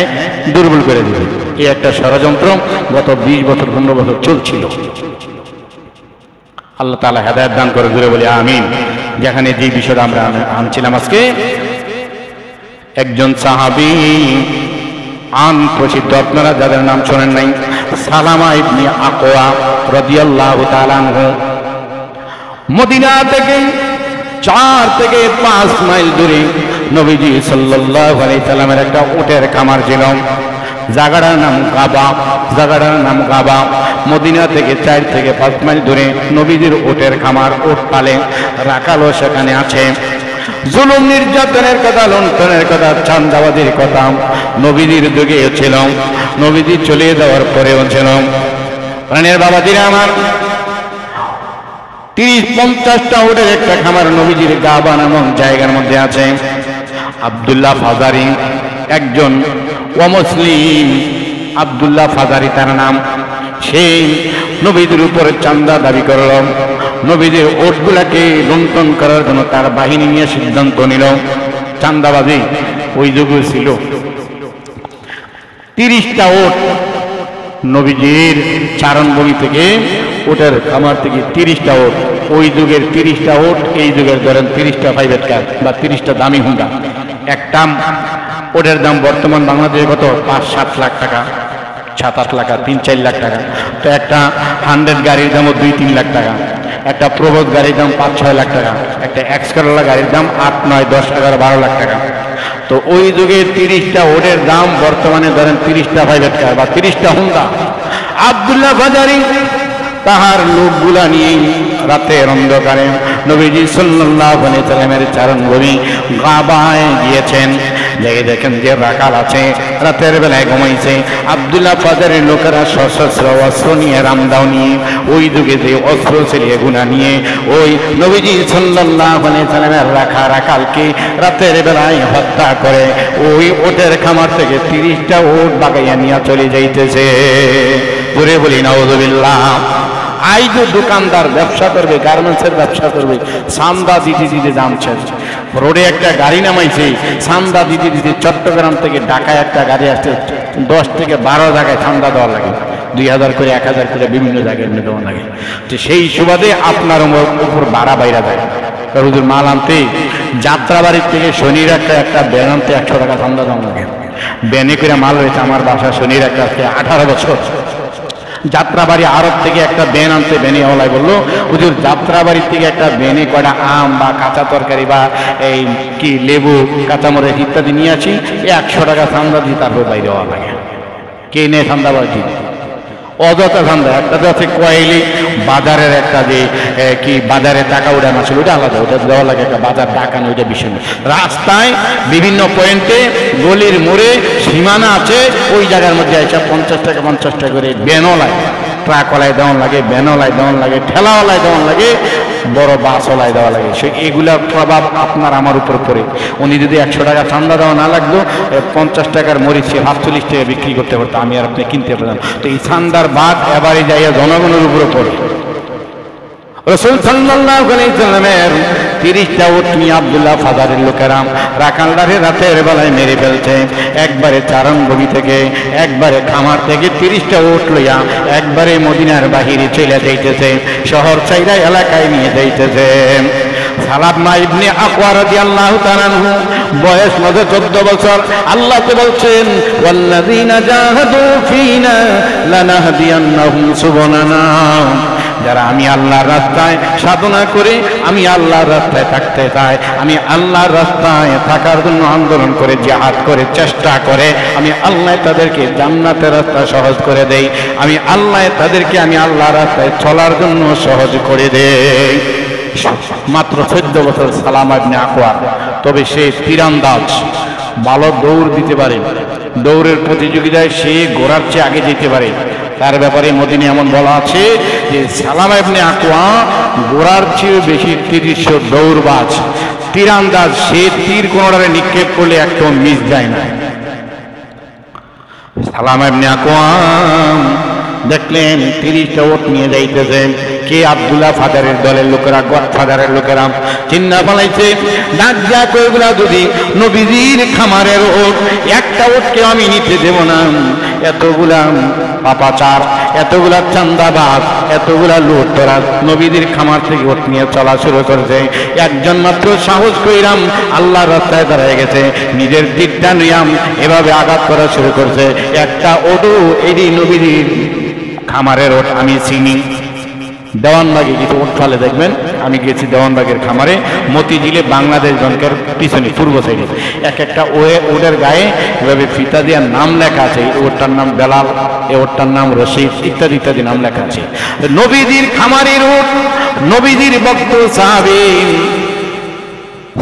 দুর্বল করে দিবে। এই একটা ষড়যন্ত্র গত 20 বছর 15 বছর চলছিল। আল্লাহ তাআলা হেদায়েত দান করে, জুড়ে বলি আমিন। যেখানে যে বিষয়টা আমরা আনছিলাম আজকে, একজন সাহাবী প্রসিদ্ধ, আপনারা যাদের নাম শোনেন নাই, সালামা ইবনে আকওয়া রাদিয়াল্লাহু তাআলা আনহু, মদিনা থেকে 4 থেকে 5 মাইল দূরে নবীজি সাল্লাল্লাহু আলাইহি সাল্লামের একটা উটের খামার ছিল। জায়গাটার নাম কাবা, জায়গাটার নাম কাবা। মদিনা থেকে 4 থেকে 5 মাইল দূরে নবীজির উটের খামার, উট পালে রাখালও সেখানে আছে। জুলুম নির্যাতনের কথা, লুণ্ঠনের কথা, চাঁদাবাজির কথা নবীজির যুগেও ছিল, নবীজি চলে যাওয়ার পরেও ছিল। প্রাণের বাবাজিরা আমার, 30-50টা উটের একটা খামার নবীজির কাবা নামক জায়গার মধ্যে আছে। আব্দুল্লাহ ফাজারি, একজন অমুসলিম, আব্দুল্লাহ ফাজারি তার নাম, সেই নবীদের উপরে চাঁদা দাবি করল। নবীদের ওটগুলাকে লুণ্ঠন করার জন্য তার বাহিনী নিয়ে সিদ্ধান্ত নিল। চাঁদাবাজি ওই যুগে ছিল। 30টা ওট নবীজির চারণভূমি থেকে, ওটের খামার থেকে 30টা ওট, ওই যুগের 30টা ওট, এই যুগের ধরেন 30টা প্রাইভেট কার বা 30টা দামি হুন্ডা। একটা ওটের দাম বর্তমান বাংলাদেশে কত? 5-7 লাখ টাকা, 7-8 লাখ, 3-4 লাখ টাকা। তো একটা 100 গাড়ির দামও 2-3 লাখ টাকা, একটা প্রবোধ গাড়ির দাম 5-6 লাখ টাকা, একটা এক্সকরোলা গাড়ির দাম 8-9-10-11-12 লাখ টাকা। তো ওই যুগে 30টা ওটের দাম বর্তমানে ধরেন 30টা প্রাইভেট কার বা 30টা হুন্ডা। আব্দুল্লাহ ফাজারি তাহার লোকগুলা নিয়ে রাতের অন্ধকারে নবীজি সাল্লাল্লাহু আলাইহি সাল্লামের চারণভূমি কাবায় গিয়েছেন। দেখেন যে রাকাল আছে, রাতের বেলায় ঘুমাইছে। আব্দুল্লাহ ফাজারের লোকেরা সশস্ত্র অস্ত্র নিয়ে, রামদাও নিয়ে, ওই যুগে যে অস্ত্র ছিল এগুলা নিয়ে ওই নবীজি সাল্লাল্লাহু আলাইহি সাল্লামের রাখা রাকালকে রাতের বেলায় হত্যা করে ওই ওটের খামার থেকে 30টা ওট বাগাইয়া নিয়ে চলে যাইতেছে। জোরে বলি নাউযুবিল্লাহ। আইজো দোকানদার ব্যবসা করবে, গার্মেন্টসের ব্যবসা করবে, চাঁদা দিতে দিতে দাম শেষ। রোডে একটা গাড়ি নামাইছে, চাঁদা দিতে দিতে চট্টগ্রাম থেকে ঢাকায় একটা গাড়ি আসছে, 10 থেকে 12 জায়গায় চাঁদা দেওয়া লাগে, 2000 করে 1000 করে বিভিন্ন জায়গায় দেওয়া লাগে। তো সেই সুবাদে আপনার উপর ভাড়া বাইরা যায়। হুজুর মাল আনতে যাত্রাবাড়ির থেকে শনির একটা ব্যান আনতে 100 টাকা চাঁদা দেওয়া লাগে। ব্যানে করে মাল হয়েছে আমার বাসা শনির একটা 18 বছর। যাত্রাবাড়ি আড়ত থেকে একটা ব্যান আনতে, ব্যানিওয়ালায় বললো হুজুর যাত্রাবাড়ির থেকে একটা ব্যানে কয়টা আম বা কাঁচা তরকারি বা এই কি লেবু কাঁচামরিচ ইত্যাদি নিয়ে আসি, 100 টাকা চান্দা দিয়ে তারপর বাইরে হওয়া লাগে। কে নেই চান্দা বাড়ি? অযথা ধান্দা। একটা তো আছে কয়েলি বাজারের একটা যে কি বাজারে টাকা উঠানো ছিল, ওটা আলাদা, ওটা দেওয়া লাগে। একটা বাজার ডাকানো, ওইটা বিষয় না। রাস্তায় বিভিন্ন পয়েন্টে গলির মোড়ে সীমানা আছে, ওই জায়গার মধ্যে এসে 50 টাকা 50 টাকা করে বেনলায়, ট্রাকওয়ালায় দেওয়ান লাগে, ব্যানওয়ালায় দেওয়ান লাগে, ঠেলাওয়ালায় দেওয়ান লাগে, বড় বাসওয়ালায় দেওয়া লাগে। সে এগুলার প্রভাব আপনার আমার উপর পড়ে। উনি যদি 100 টাকা চান্দা দেওয়া না লাগতো, 50 টাকার মরিচ 47 টাকা বিক্রি করতে পারতো, আমি আর আপনি কিনতে পারতাম। তো এই চান্দার বাদ এবারে যাইয়া জনগণের উপরে পড়ে। রাসূল সাল্লাল্লাহু আলাইহি সাল্লামের 30টা উট নিয়ে আব্দুল্লাহ ফাজারের লোকেরা রাখালদারে রাতের বেলায় মেরে ফেলছে। একবারে চারণভূমি থেকে, একবারে খামার থেকে 30টা উট লইয়া একবারে মদিনার বাহিরে চলে যাইতেছে, শহর ছাইরা এলাকায় নিয়ে যাইতেছে। সালামা ইবনে আকওয়া রাদিয়াল্লাহু তাআলা আনহু বয়স মাত্র 14 বছর। আল্লাহ তো বলছেন ওয়াল্লাযীনা জাহাদু ফীনা লানাহদিয়ান্নাহুম সুবুলানা, যারা আমি আল্লাহর রাস্তায় সাধনা করে, আমি আল্লাহর রাস্তায় থাকতে চাই, আমি আল্লাহর রাস্তায় থাকার জন্য আন্দোলন করে, জিহাদ করে, চেষ্টা করে, আমি আল্লাহ তাদেরকে জান্নাতের রাস্তা সহজ করে দেই, আমি আল্লাহ তাদেরকে আমি আল্লাহর রাস্তায় চলার জন্য সহজ করে দেই। মাত্র 14 বছর সালামা ইবনে আকওয়া। তবে সে তীরন্দাজ, ভালো দৌড় দিতে পারে, দৌড়ের প্রতিযোগিতায় সে ঘোড়ার চেয়ে আগে যেতে পারে। তার ব্যাপারে মদিনায় এমন বলা আছে যে সালামা ইবনে আকওয়া ঘোড়ার চেয়ে বেশি তিরিশ দৌড়বাজ, তীরন্দাজ। সে তীর কোনটারে নিক্ষেপ করলে একদম মিস যায় না। সালামা ইবনে আকওয়া দেখলেন 30টা উট নিয়ে যাইতেছে। কে? আব্দুল্লাহ ফাদারের দলের লোকেরা, গডফাদারের লোকেরা চিন্তা পালাইছে। ডাক যা কয়েকগুলা যদি নবীজির খামারের উট, একটা উটকে আমি নিতে দেব না। এতগুলা পাপাচার, এতগুলা চান্দাবাজ, এতগুলা লুটতরাজ নবীজির খামার থেকে উট নিয়ে চলা শুরু করেছে। একজন মাত্র সাহস কইরাম আল্লাহর রাস্তায় দাঁড়িয়ে গেছে, নিজের দিকটা নিয়াম এভাবে আঘাত করা শুরু করছে। একটা ওটু এডি নবীজির খামারের ওট আমি চিনি। দেওয়ানবাগে কিছু উট ফালে দেখবেন, আমি গেছি দেওয়ানবাগের খামারে, মতিঝিলে বাংলাদেশ ব্যাংকের পিছনে পূর্ব সাইডে এক একটা ওটের গায়ে এভাবে ফিতা দেওয়ার নাম লেখা আছে। এই ওটটার নাম বেলাল, এই ওটটার নাম রশিদ, ইত্যাদি ইত্যাদি নাম লেখা আছে। নবীজির খামারের উট, নবীজির ভক্ত সাহাবী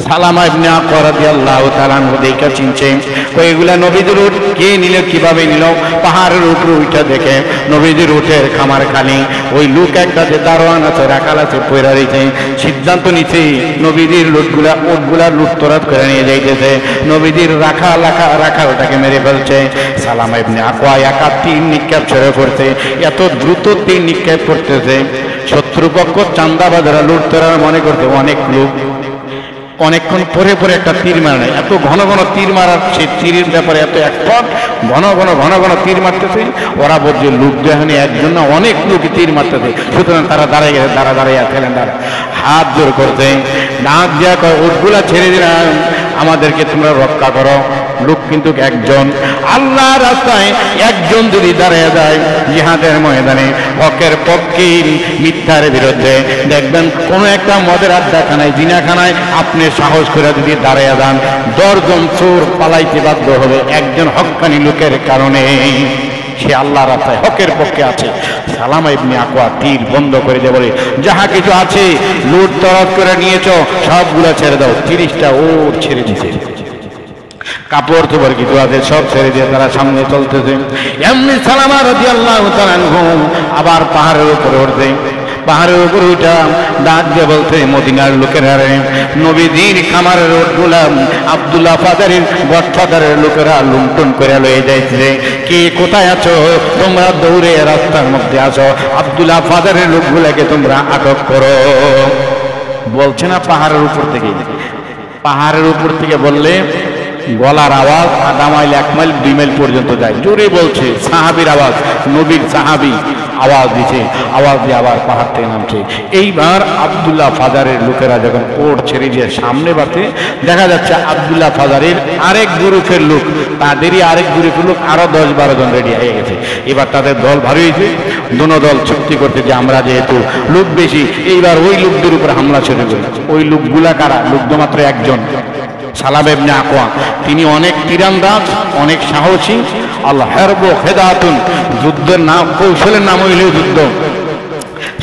সালামা ইবনে আকওয়া রাদিয়াল্লাহু তাআলা আনহু দেখা চিনছে। এগুলা নবীজির উট। কে নিল, কিভাবে নিল? পাহাড়ের উপরে উঠে দেখে নবীজির উটের খামার খালি। ওই লোক একটা যে দারোয়ান আছে, রাখাল আছে, পয়রা রয়েছে, সিদ্ধান্ত নিচ্ছে নবীজির উটগুলা লুটতরাজ করে নিয়ে যাইতেছে। নবীজির রাখা ওটাকে মেরে ফেলছে। সালামা ইবনে আকওয়া একা তীর নিক্ষেপ শুরু করছে। এত দ্রুত তীর নিক্ষেপ করতেছে, শত্রুপক্ষ চান্দাবাজরা লুটতরাজ মনে করতে অনেক লোক অনেকক্ষণ পরে পরে একটা তীর মারে। এত ঘন ঘন তীর মারার, সেই তীরের ব্যাপারে এত একপট ঘন ঘন তীর মারতেছে। ওরা বলছে লোক দেখানি একজন না, অনেক লোক তীর মারতেছে। সুতরাং তারা দাঁড়াই গেছে, দাঁড়াইয়া ফেলেন, হাত জোর করছে, ডাক দেওয়া কয় উটগুলা ছেড়ে দিলাম, আমাদেরকে তোমরা রক্ষা করো। লোক কিন্তু একজন। আল্লাহ রাস্তায় একজন যদি দাঁড়িয়ে যায় জিহাদের ময়দানে হকের পক্ষে, মিথ্যার বিরুদ্ধে, দেখবেন কোন একটা মদের আড্ডাখানায়, জিনাখানায় আপনি সাহস করে যদি দাঁড়িয়ে যান, 10 জন চোর পালাইতে বাধ্য হবে একজন হক্কানি লোকের কারণে। সে আল্লাহ রাস্তায় হকের পক্ষে আছে। সালামা ইবনে আকওয়া তীর বন্ধ করে দিয়ে বলে, যাহা কিছু আছে লুটতরাজ করে নিয়েছ সবগুলা ছেড়ে দাও। 30টা উট ছেড়ে দিছে, কাপড় চোপড় কিছু আছে সব ছেড়ে দিয়ে তারা সামনে চলতেছে। এমনি সালামা রাদিয়াল্লাহু তাআলা আনহু আবার পাহাড়ের উপরে উঠছে। পাহাড়ের উপরে উঠা ডাক দিয়ে বলতে, মদিনার লোকেরা রে, নবীজির খামারের উটগুলা আব্দুল্লাহ ফাদারের গডফাদারের লোকেরা লুণ্ঠন করে লয়ে যাইছে। কে কোথায় আছো? তোমরা দৌড়ে রাস্তার মধ্যে আসো, আব্দুল্লাহ ফাদারের লোকগুলাকে তোমরা আটক করো। বলছে না পাহাড়ের উপর থেকে। পাহাড়ের উপর থেকে বললে গলার আওয়াজ আধা মাইল, 1 মাইল, 2 মাইল পর্যন্ত যায়। জোরে বলছে, সাহাবীর আওয়াজ, নবীর সাহাবী আওয়াজ দিছে, আওয়াজ দিয়ে আবার পাহাড় থেকে নামছে। এইবার আব্দুল্লাহ ফাজারের লোকেরা যখন ওট ছেড়ে দিয়ে সামনে বাড়তে দেখা যাচ্ছে আব্দুল্লাহ ফাজারের আরেক গ্রুপের লোক, তাদেরই আরেক গ্রুপের লোক আরো 10-12 জন রেডি হয়ে গেছে। এবার তাদের দল ভারী হয়েছে, দোনো দল চুক্তি করতে যে আমরা যেহেতু লোক বেশি, এইবার ওই লোকদের উপর হামলা শুরু করি। ওই লোকগুলা কারা? লোক তো মাত্র একজন, সালাম ইবনে আকওয়া। তিনি অনেক তীরান্দাজ, অনেক সাহসী। আল হারবু খিদাতুন, যুদ্ধের নাম, কৌশলের নাম হইল যুদ্ধ।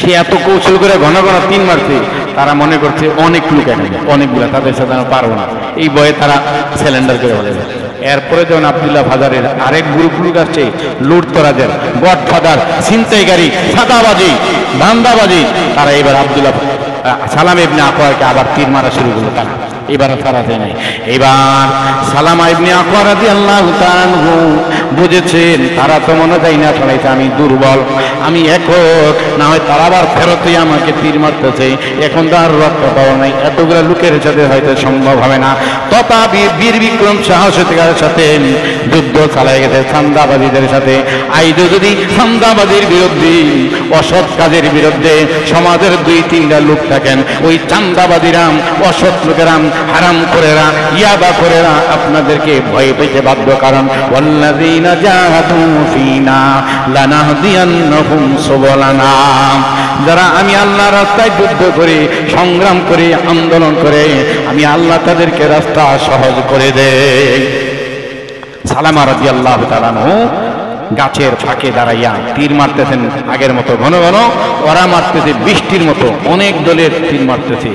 সে এত কৌশল করে ঘন ঘন তীর মারছে, তারা মনে করছে অনেক লোক এখানে, অনেকগুলা, তাদের সাথে আমরা পারবো না। এই ভয়ে তারা সিলিন্ডার করে বলে। এরপরে যখন আব্দুল্লাহ ফাজারের আরেক গ্রুপ লোক আসছে, লুটতরাজের, গডফাদার, ছিনতাইকারী, সাদাবাজি, ধান্দাবাজি, তারা এবার আব্দুল্লাহ সালাম ইবনে আকওয়াকে আবার তীর মারা শুরু করলো। তারা এবার সারাতে নাই। এবার সালামা ইবনে আকওয়া রাদিয়াল্লাহু তাআলা আনহু বুঝেছেন তারা তো মনে যায় না ছড়াইছে, আমি দুর্বল, আমি একক, না হয় তারা আবার ফেরতই আমাকে তীর মারতেছে, এখন তো আর রক্ত পাওয়া নাই, এতগুলো লোকের সাথে হয়তো সম্ভব হবে না। তথাপি বীর বিক্রম সাহসিকতার সাথে যুদ্ধ চালাই গেছে চান্দাবাদীদের সাথে। আইজও যদি চান্দাবাদীর বিরুদ্ধে, অসৎ কাজের বিরুদ্ধে সমাজের 2-3টা লোক থাকেন, ওই চান্দাবাদীরা, অসৎ লোকেরা, হারাম করেরা, ইয়াবা করেরা আপনাদেরকে ভয় পেতে বাধ্য। কারণ ওয়াল্লাযীনা জাহাদু ফীনা লানাহদিয়ান্নাহুম সুবুলানা, যারা আমি আল্লাহর রাস্তায় যুদ্ধ করে, সংগ্রাম করে, আন্দোলন করে, আমি আল্লাহ তাদেরকে রাস্তা সহজ করে দেই। সালামা রাদিয়াল্লাহু তাআলা আনহু গাছের ফাঁকে দাঁড়াইয়া তীর মারতেছেন আগের মতো ঘন ঘন, ওরা মারতেছে বৃষ্টির মতো, অনেক দলের তীর মারতেছে।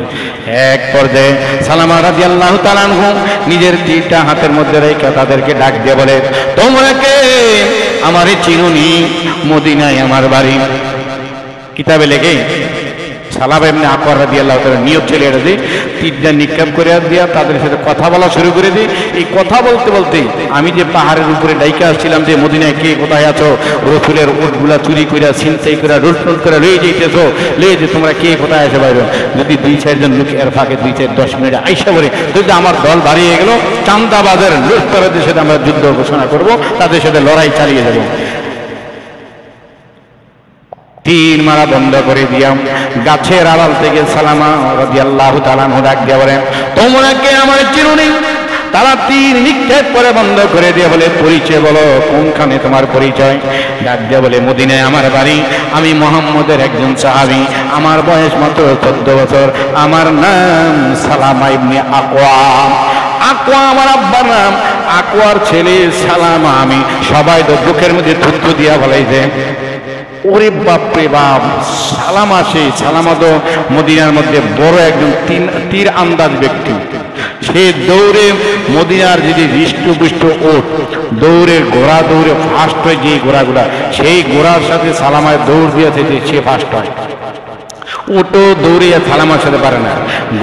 এক পর্যায়ে সালামা রাদিয়াল্লাহু তাআলা আনহু নিজের তীরটা হাতের মধ্যে রেখে তাদেরকে ডাক দিয়ে বলে, তোমরা কে? আমারে চিনুনি? মদিনায় আমার বাড়ি। কিতাবে লেগে সালাম ইবনে আকওয়া রাদিয়াল্লাহু তাআলা নিয়ত চলে আসে, তীরটা নিক্ষেপ করে দিয়া তাদের সাথে কথা বলা শুরু করে দিই। এই কথা বলতে বলতে আমি যে পাহাড়ের উপরে ডাইকা আসছিলাম যে মদিনায় কে কোথায় আছো, রসুলের উটগুলা চুরি করে, ছিনতাই করে, লুটলুট করে লয়ে যাইতেছো, লয়ে যে তোমরা কে কোথায় আসে বাইরে, যদি 2-4 জন লোক এর ফাঁকে 2-4-10 মিনিট আইসা বলে, যদি আমার দল বাড়িয়ে গেল, চান্দাবাজের লুটতরাদের সাথে আমরা যুদ্ধ ঘোষণা করব, তাদের সাথে লড়াই চালিয়ে যাব। তীর মারা বন্ধ করে দিয়াম গাছের আড়াল থেকে সালামা রাদিয়াল্লাহু তাআলা আনহু ডাক দিয়ে বলেন, তোমরা কে? আমার চিনুনি? তারা তীর নিক্ষেপ করে বন্ধ করে দিয়ে বলে, পরিচয় বলো, কোনখানে তোমার পরিচয়? ডাক দিয়ে বলে, মদিনায় আমার বাড়ি, আমি মুহাম্মদের একজন সাহাবী, আমার বয়স মাত্র 14 বছর, আমার নাম সালামা ইবনে আকওয়া। আকওয়া আমার আব্বার নাম, আকওয়ার ছেলে সালামা আমি। সবাই তো বুকের মধ্যে থুতু দিয়া বলাইছে, ওরে বাপরে বাপ, সালামা সেই সালামা তো মদিনার মধ্যে বড় একজন তীর আন্দাজ ব্যক্তি। সে দৌড়ে মদিনার যদি হৃষ্টপুষ্ট ওঠ, দৌড়ে ঘোড়া দৌড়ে ফার্স্ট হয়, যে ঘোড়াগুলা, সেই ঘোড়ার সাথে সালামায় দৌড় দিয়েছে, সে ফার্স্ট হয়। ওটো দৌড়িয়ে সালামার সাথে পারে না,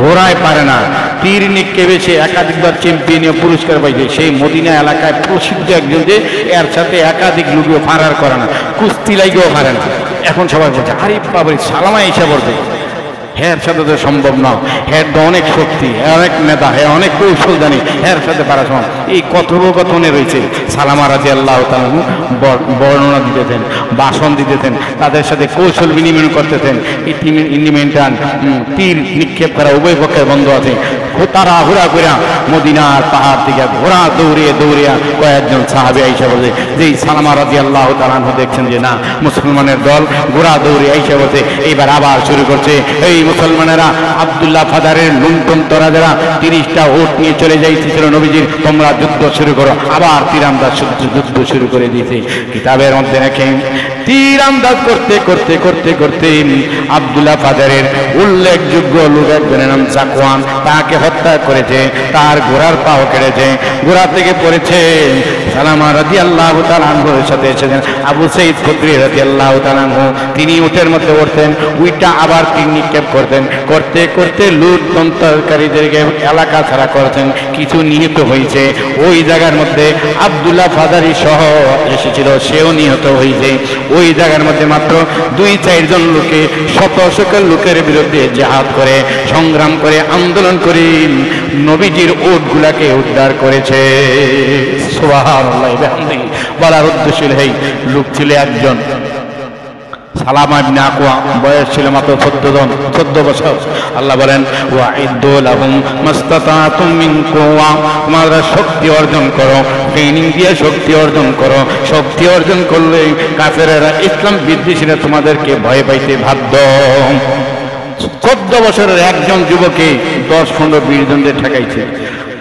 ঘোড়ায় পারে না, তীর নিক্ষেপে সে একাধিকবার চ্যাম্পিয়নীয় পুরস্কার পাইছে। সেই মদিনা এলাকায় প্রসিদ্ধ একজন, যে এর সাথে একাধিক লোকও ফারার করে না, কুস্তি লাগেও পারে না। এখন সবাই বলছে, আরে বাবারে, সালামা এসে পড়বে, হ্যাঁ সাথে তো সম্ভব না, হ্যাঁ তো অনেক শক্তি, হ্যাঁ অনেক নেতা, হ্যাঁ অনেক কৌশল জানি, হ্যাঁ সাথে পারা সম্ভব। এই কথোপকথনে রয়েছে সালামা রাদিয়াল্লাহু তাআলা বর্ণনা দিতেছেন, ভাষণ দিতেছেন, তাদের সাথে কৌশল বিনিময় করতেছেন। এই তীর নিক্ষেপ করা উভয় পক্ষের বন্ধ আছে। তারা হুড়া করে মদিনার পাহাড় থেকে ঘোড়া দৌড়িয়ে দৌড়িয়া কয়েকজন সাহাবী আইসা বলে, যেই সালামা রাদিয়াল্লাহু তাআলা দেখছেন যে না, মুসলমানের দল ঘোড়া দৌড়ে আইসা বলছে, এইবার আবার শুরু করছে। এই মুসলমানেরা আব্দুল্লাহ ফাজারের লুণ্ঠন তরাজেরা 30টা উট নিয়ে চলে যাইতেছিল নবীজির, তোমরা যুদ্ধ শুরু করো। আবার তীরান্দাজ যুদ্ধ শুরু করে দিয়েছে। কিতাবের মধ্যে রাখেন, তীরান্দাজ করতে করতে করতে করতে আব্দুল্লাহ ফাজারের উল্লেখযোগ্য লোক একজনের নাম জাকওয়ান, তাকে হত্যা করেছে, তার ঘোড়ার পাও কেটেছে, ঘোড়া থেকে পড়েছে। সালামা রাদিয়াল্লাহু তাআলা আনহুর সাথে এসেছেন আবু সাঈদ খুদরি রাদিয়াল্লাহু তাআলা আনহু, তিনি উটের মধ্যে উঠতেন, উইটা আবার তীর নিক্ষেপ করতেন, করতে করতে লুটতরাজকারীদেরকে এলাকা ছাড়া করেছেন, কিছু নিহত হয়েছে। ওই জায়গার মধ্যে আব্দুল্লাহ ফাজারি সহ এসেছিল, সেও নিহত হয়েছে। ওই জায়গার মধ্যে মাত্র 2-4 জন লোকে শত শত লোকের বিরুদ্ধে জিহাদ করে, সংগ্রাম করে, আন্দোলন করে নবীজির উটগুলাকে উদ্ধার করেছে। সুবহানাল্লাহ। বলার উদ্দেশ্য এই লোক ছিল একজন, সালামা ইবনে আকওয়া বয়স ছিল মাত্র 14 বছর। আল্লাহ বলেন ওয়াইদু লাহুম মাস্তাতাতুম মিন কুওয়া, তোমরা শক্তি অর্জন করো, ট্রেনিং দিয়ে শক্তি অর্জন করো। শক্তি অর্জন করলে কাফেরেরা ইসলাম বিদ্বেষীরা তোমাদেরকে ভয় পাইতে বাধ্য। 14 বছরের একজন যুবককে 10-15-20 জন দিয়ে ঠেকাইছে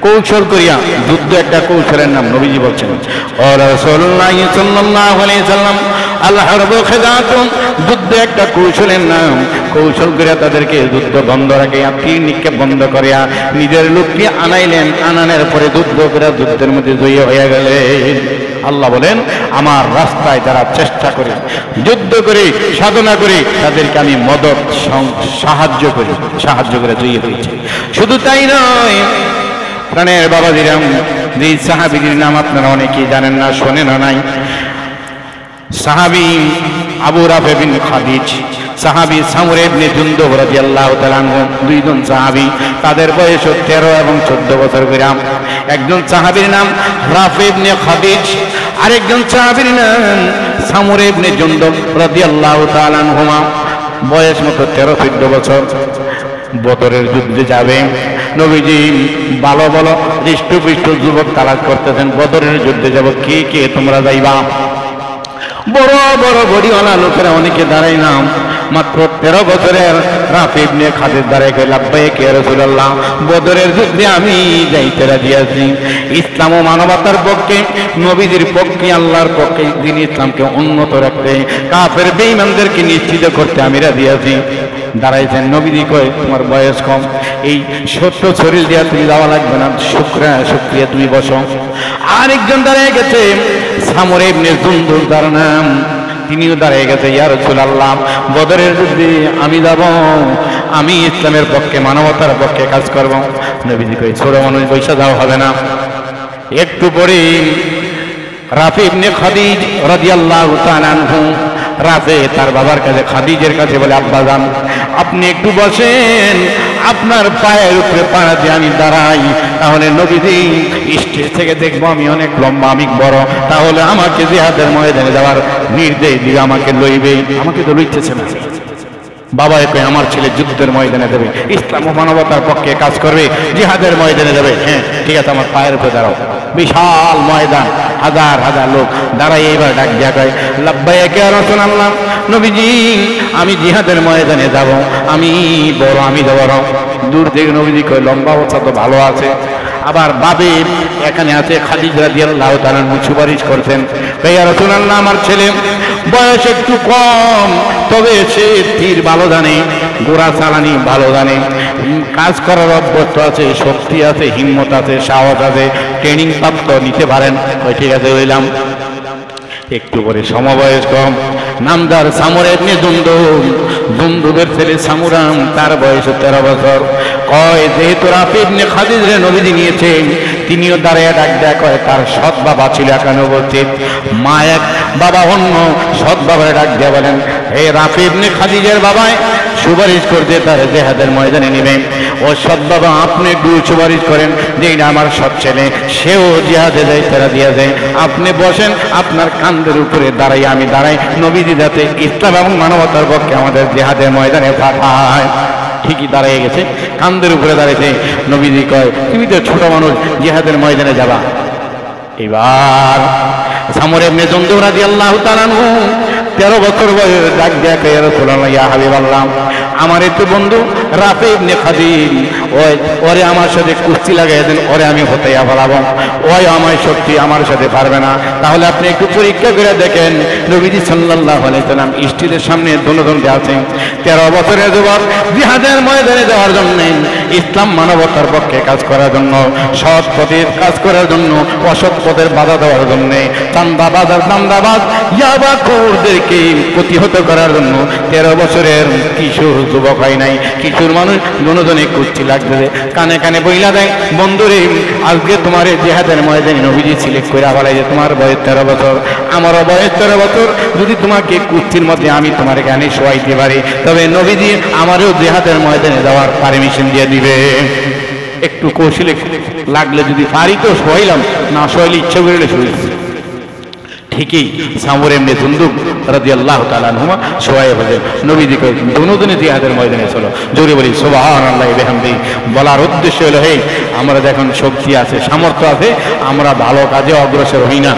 কৌশল করিয়া। যুদ্ধ একটা কৌশলের নাম, নবীজি বলছেন ও রাসূলুল্লাহ সাল্লাল্লাহু আলাইহি সাল্লাম আল হারবু খিদাতুন, যুদ্ধ একটা কৌশলের নাম। কৌশল করিয়া তাদেরকে যুদ্ধ বন্ধ রাখিয়া তীর নিক্ষেপ বন্ধ করিয়া নিজের লোককে আনাইলেন। আনানোর পরে যুদ্ধ করে যুদ্ধের মধ্যে জয়ী হয়ে গেলেন। আল্লাহ বলেন আমার রাস্তায় যারা চেষ্টা করে, যুদ্ধ করে, সাধনা করে, তাদেরকে আমি মদত সাহায্য করে জয়ী হয়েছে। শুধু তাই নয়, প্রাণের বাবাজিরাম, যে সাহাবীর নাম আপনারা অনেকেই জানেন না, শোনেন নাই। সাহাবী আবু রাফি বিন খাদিজ, সাহাবী সামুরা ইবনে জুনদুব রাদিয়াল্লাহু তাআলা আনহু, দুইজন সাহাবী, তাদের বয়স 13 এবং 14 বছর করে। একজন সাহাবীর নাম রাফি ইবনে খাদিজ, আরেকজন সাহাবীর নাম সামুরা ইবনে জুনদুব রাদিয়াল্লাহু তাআলা আনহুমা, বয়স মাত্র 13-14 বছর। বদরের যুদ্ধে যাবে নবীজি ভালো ভালো হৃষ্টপুষ্ট যুবক তালাশ করতেছেন। বদরের যুদ্ধে যাব, কে কে তোমরা যাইবা? বড় বড় বড়িওয়ালা লোকেরা অনেকে দাঁড়াই নাম। মাত্র 13 বছরের রাফি ইবনে খাদিজ দাঁড়ায় কই লাব্বাইক ইয়া রাসূলুল্লাহ, বদরের যুদ্ধে আমি যাইতে রাজি আছি। ইসলাম ও মানবতার পক্ষে, নবীজির পক্ষে, আল্লাহর পক্ষে, দিন ইসলামকে উন্নত রাখতে, কাফের বেঈমানদেরকে নিশ্চিত করতে আমি রাজি আছি। দাঁড়াইছেন। নবীজি কয় তোমার বয়স কম, এই ছোট্ট শরীর দিয়া তুমি যাওয়া লাগবে না, শুকরিয়া তুমি বসো। আরেকজন দাঁড়িয়ে গেছে সামুরা ইবনে জুনদুব তার নাম, তিনিও দাঁড়িয়ে গেছে ইয়া রাসূলুল্লাহ, বদরের যুদ্ধে আমি যাব, আমি ইসলামের পক্ষে, মানবতার পক্ষে কাজ করব। নবীজি কয় ছোট মানুষ বৈশা যাওয়া হবে না। একটু পরে রাফি ইবনে খাদিজ রাদিয়াল্লাহু তাআলা আনহু, রাফি তার বাবার কাছে, খাদিজের কাছে বলে আব্বাজান আপনি একটু বসেন, আপনার পায়ের উপরে পা দিয়ে আমি দাঁড়াই, তাহলে নবীজি স্টেজ থেকে দেখবো আমি অনেক লম্বা, আমি বড়, তাহলে আমাকে জিহাদের ময়দানে যাওয়ার নির্দেশ দিবে, আমাকে লইবে। আমাকে তো লইতেছে না। বাবা কই আমার ছেলে যুদ্ধের ময়দানে যাবে, ইসলাম ও মানবতার পক্ষে কাজ করবে, জিহাদের ময়দানে যাবে। হ্যাঁ ঠিক আছে, আমার পায়ের উপরে দাঁড়াও। বিশাল ময়দান, হাজার হাজার লোক দাঁড়াই। এইবার ডাক দিয়া কয় লাব্বাইক ইয়া রাসূলুল্লাহ, নবীজি আমি জিহাদের ময়দানে যাব, আমি বড়, আমি বড়। দূর থেকে নবীজি কয় লম্বা অবস্থা তো ভালো আছে। আবার বাবে এখানে আছে খাদিজা রাদিয়াল্লাহু তাআলা সুপারিশ করছেন, ইয়া রাসূলুল্লাহ আমার ছেলে বয়স একটু কম, তবে সে তীর ভালো জানে, গোড়া চালানি ভালো জানে, কাজ করার অভ্যস্ত আছে, শক্তি আছে, হিম্মত আছে, সাহস আছে, ট্রেনিং প্রাপ্ত, নিতে পারেন। ওই ঠিক আছে হইলাম। একটু পরে সমবয়স কম নামদার সামুরা ইবনে জুনদুব, জুনদুবের ছেলে সামুরাম, তার বয়স 13 বছর। কয় যেহেতু রাফি ইবনে খাদিজরে নবীজি নিয়েছেন, তিনিও দাঁড়িয়ে ডাক দেয়া কয় তার সৎ বাবা ছিল এখানে উপস্থিত, মা এক বাবা অন্য, সৎ বাবারে ডাক দেয়া বলেন হে রাফি ইবনে খাদিজের বাবায় সুপারিশ করতে তার জিহাদের ময়দানে নেবেন। ও সৎ বাবা আপনি একটু সুপারিশ করেন যে আমার সৎ ছেলে, সেও জিহাদে যাইতে রাজি আছে, আপনি বসেন, আপনার কাঁধের উপরে দাঁড়াই আমি দাঁড়াই, নবীজি যাতে ইসলাম এবং মানবতার পক্ষে আমাদের জিহাদের ময়দানে পাঠায়। ঠিকই দাঁড়িয়ে গেছে, কাঁধের উপরে দাঁড়াইছে। নবীজি কয় তুমি তো ছোট মানুষ, জিহাদের ময়দানে যাবা। এবার সামুরা ইবনে জুনদুব রাদিয়াল্লাহু তাআলা আনহু 13 বছর বয়স ডাক দেয়া কয় ইয়া রাসূলুল্লাহ ইয়া হাবিবাল্লাহ, আমার একটু বন্ধু রাফি ইবনে খাদিজ, ওরে আমার সাথে কুস্তি লাগাই দেন, ওরে আমি হতাইয়া ফেলাবো, ওই আমার শক্তি আমার সাথে পারবে না, তাহলে আপনি একটু পরীক্ষা করে দেখেন। নবীজি সাল্লাল্লাহু আলাইহি সাল্লাম স্টেজের সামনে দোলন দিয়ে আছেন। 13 বছরের যুবক জিহাদের ময়দানে যাওয়ার জন্য, ইসলাম মানবতার পক্ষে কাজ করার জন্য, সৎ পথের কাজ করার জন্য, অসৎ পথের বাধা দেওয়ার জন্য, চান্দাবাজ আর দান্দাবাজ ইয়াবাখোরদেরকে প্রতিহত করার জন্য 13 বছরের কিশোর যুবক হয় নাই, কিশোর মানুষ দুজনে কুস্তি লাগতেছে, কানে কানে বইলা দেয় বন্ধুরে আজকে তোমার জিহাদের ময়দানে নবীজি সিলেক্ট করে বলে যে তোমার বয়স 13 বছর, আমারও বয়স 13 বছর, যদি তোমাকে কুস্তির মধ্যে আমি তোমার গানে শোয়াইতে পারি, তবে নবীজি আমারও জিহাদের ময়দানে যাওয়ার পারমিশন দিয়ে দিবে। একটু কৌশলে লাগলে যদি পারি তো শোয়াইলাম, না শোয়াইলে ইচ্ছা করলে শুয়েছি। ঠিকই সামর এমনি জুনদুব রাদিয়াল্লাহু তাআলা আনহুমা সোয়াইব নবীজিকে দুনুদুনে জিহাদের ময়দানে চলো, জোরে বলি সুবহানাল্লাহি বিহামদি। বলার উদ্দেশ্য হলো, হে আমরা যখন শক্তি আছে, সামর্থ্য আছে, আমরা ভালো কাজে অগ্রসর হই না।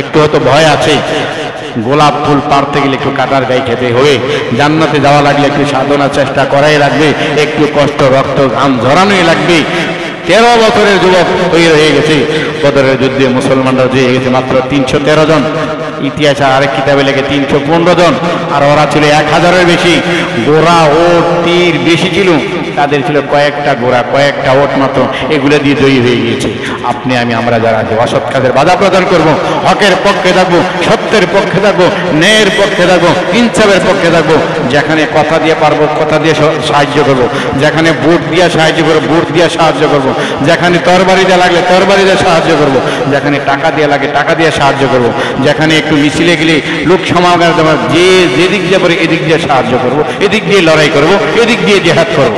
একটু হয়তো ভয় আছে, গোলাপ ফুল পাড়তে গেলে একটু কাটার গায়ে খেতে হবে, জান্নাতে যাওয়া লাগলে একটু সাধনা চেষ্টা করাই লাগবে, একটু কষ্ট রক্ত ঘাম ঝরানোই লাগবে। 13 বছরের যুবক তৈরি হয়ে গেছে। বদরের যুদ্ধে মুসলমানরা জয়ী গেছে মাত্র 313 জন, ইতিহাসে আরেক কিতাবে লেগে 315 জন, আর ওরা ছিল 1000-এর বেশি। গোড়া ওট তীর বেশি ছিল, তাদের ছিল কয়েকটা গোড়া কয়েকটা ওট মাত্র, এগুলো দিয়ে জয়ী হয়ে গিয়েছে। আপনি আমি আমরা যারা আছে অসৎ কাজের বাধা প্রদান করব, হকের পক্ষে থাকবো, সত্যের পক্ষে থাকবো, ন্যায়ের পক্ষে থাকবো, ইনসাফের পক্ষে থাকবো। যেখানে কথা দিয়ে পারবো কথা দিয়ে সাহায্য করবো, যেখানে ভোট দিয়ে সাহায্য করবো ভোট দিয়ে সাহায্য করবো, যেখানে তরবারি দিয়ে লাগলে তরবারি দিয়ে সাহায্য করবো, যেখানে টাকা দিয়ে লাগে টাকা দিয়ে সাহায্য করবো, যেখানে একটু মিছিলে গেলে লোক সমাগম যে যেদিক দিয়ে পড়ে এদিক দিয়ে সাহায্য করবো, এদিক দিয়ে লড়াই করবো, এদিক দিয়ে জেহাদ করবো।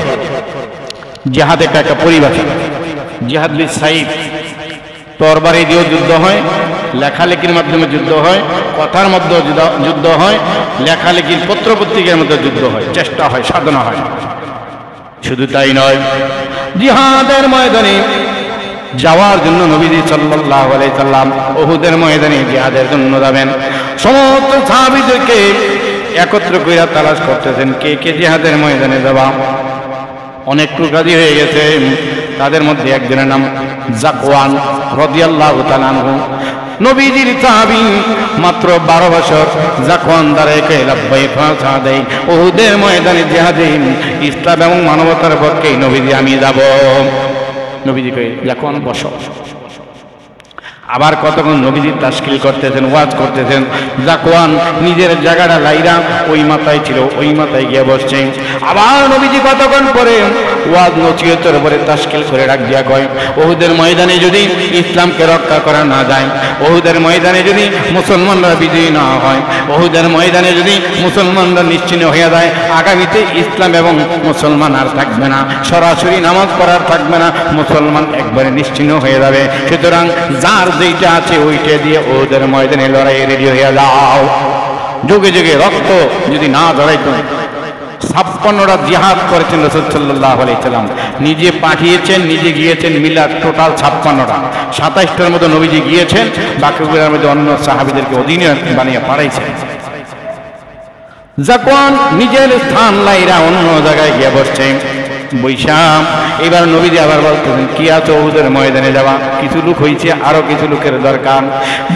জেহাদ একটা পরিভাষা। জেহাদ বিল সাইফ, তরবারি দিয়েও যুদ্ধ হয়, লেখালেখির মাধ্যমে যুদ্ধ হয়, কথার মধ্যে যুদ্ধ হয়, লেখালেখির পত্র পত্রিকার মধ্যে যুদ্ধ হয়, চেষ্টা হয়, সাধনা হয়। শুধু তাই নয়, জিহাদের ময়দানে যাওয়ার জন্য নবীজি সাল্লাল্লাহু আলাইহি সাল্লাম উহুদের ময়দানে জিহাদের জন্য যাবেন। সমস্ত সাহাবীদেরকে একত্র করে তালাশ করতেছেন কে কে জিহাদের ময়দানে যাবা। অনেক টুকাদি হয়ে গেছে। তাদের মধ্যে একজনের নাম জাকওয়ান রাদিয়াল্লাহু তাআলা আনহু, নবীজির সাহাবী, মাত্র 12 বছর। জাকওয়ান দাঁড়ায় লাব্বাইক ওয়া সাদাই, উহুদের ময়দানে জিহাদে ইসলাম এবং মানবতার পক্ষে নবীজি আমি যাব। নবীজি কই জাকওয়ান বসো। আবার কতক্ষণ নবীজি তাশকিল করতেছেন, ওয়াজ করতেছেন। জাকওয়ান নিজের জায়গাটা লাইরা ওই মাথায় ছিল, ওই মাথায় গিয়ে বসছে। আবার নবীজি কতক্ষণ পরে ওয়াজ নসিহতের উপরে তাশকিল করে রাখ দিয়া কয়, উহুদের ময়দানে যদি ইসলামকে রক্ষা করা না যায়, উহুদের ময়দানে যদি মুসলমানরা বিজয়ী না হয়, উহুদের ময়দানে যদি মুসলমানরা নিশ্চিহ্ন হয়ে যায়, আগামীতে ইসলাম এবং মুসলমান আর থাকবে না, সরাসরি নামাজ পড়ার থাকবে না, মুসলমান একবারে নিশ্চিহ্ন হয়ে যাবে। সুতরাং যার যেটা আছে ওইটা দিয়ে ওদের ময়দানে লড়াই রেডি হয়ে যাও। যুগে যুগে রক্ত যদি না জড়াইতো, 56টা জিহাদ করেছেন রাসূল সাল্লাল্লাহু আলাইহি সাল্লাম, নিজে পাঠিয়েছেন, নিজে গিয়েছেন, মিলা টোটাল 56টা। 27টার মতো নবীজি গিয়েছেন, বাকিগুলোর মধ্যে অন্য সাহাবীদেরকে অধীনে বানিয়ে পাঠাইছেন। জাকওয়ান নিজের স্থান লাইরা অন্য জায়গায় গিয়ে বসছেন। বৈশাম এবার নবীজি আবার বলতেছেন, কি আছো উহুদের ময়দানে যাওয়া? কিছু লোক হয়েছে, আরো কিছু লোকের দরকার।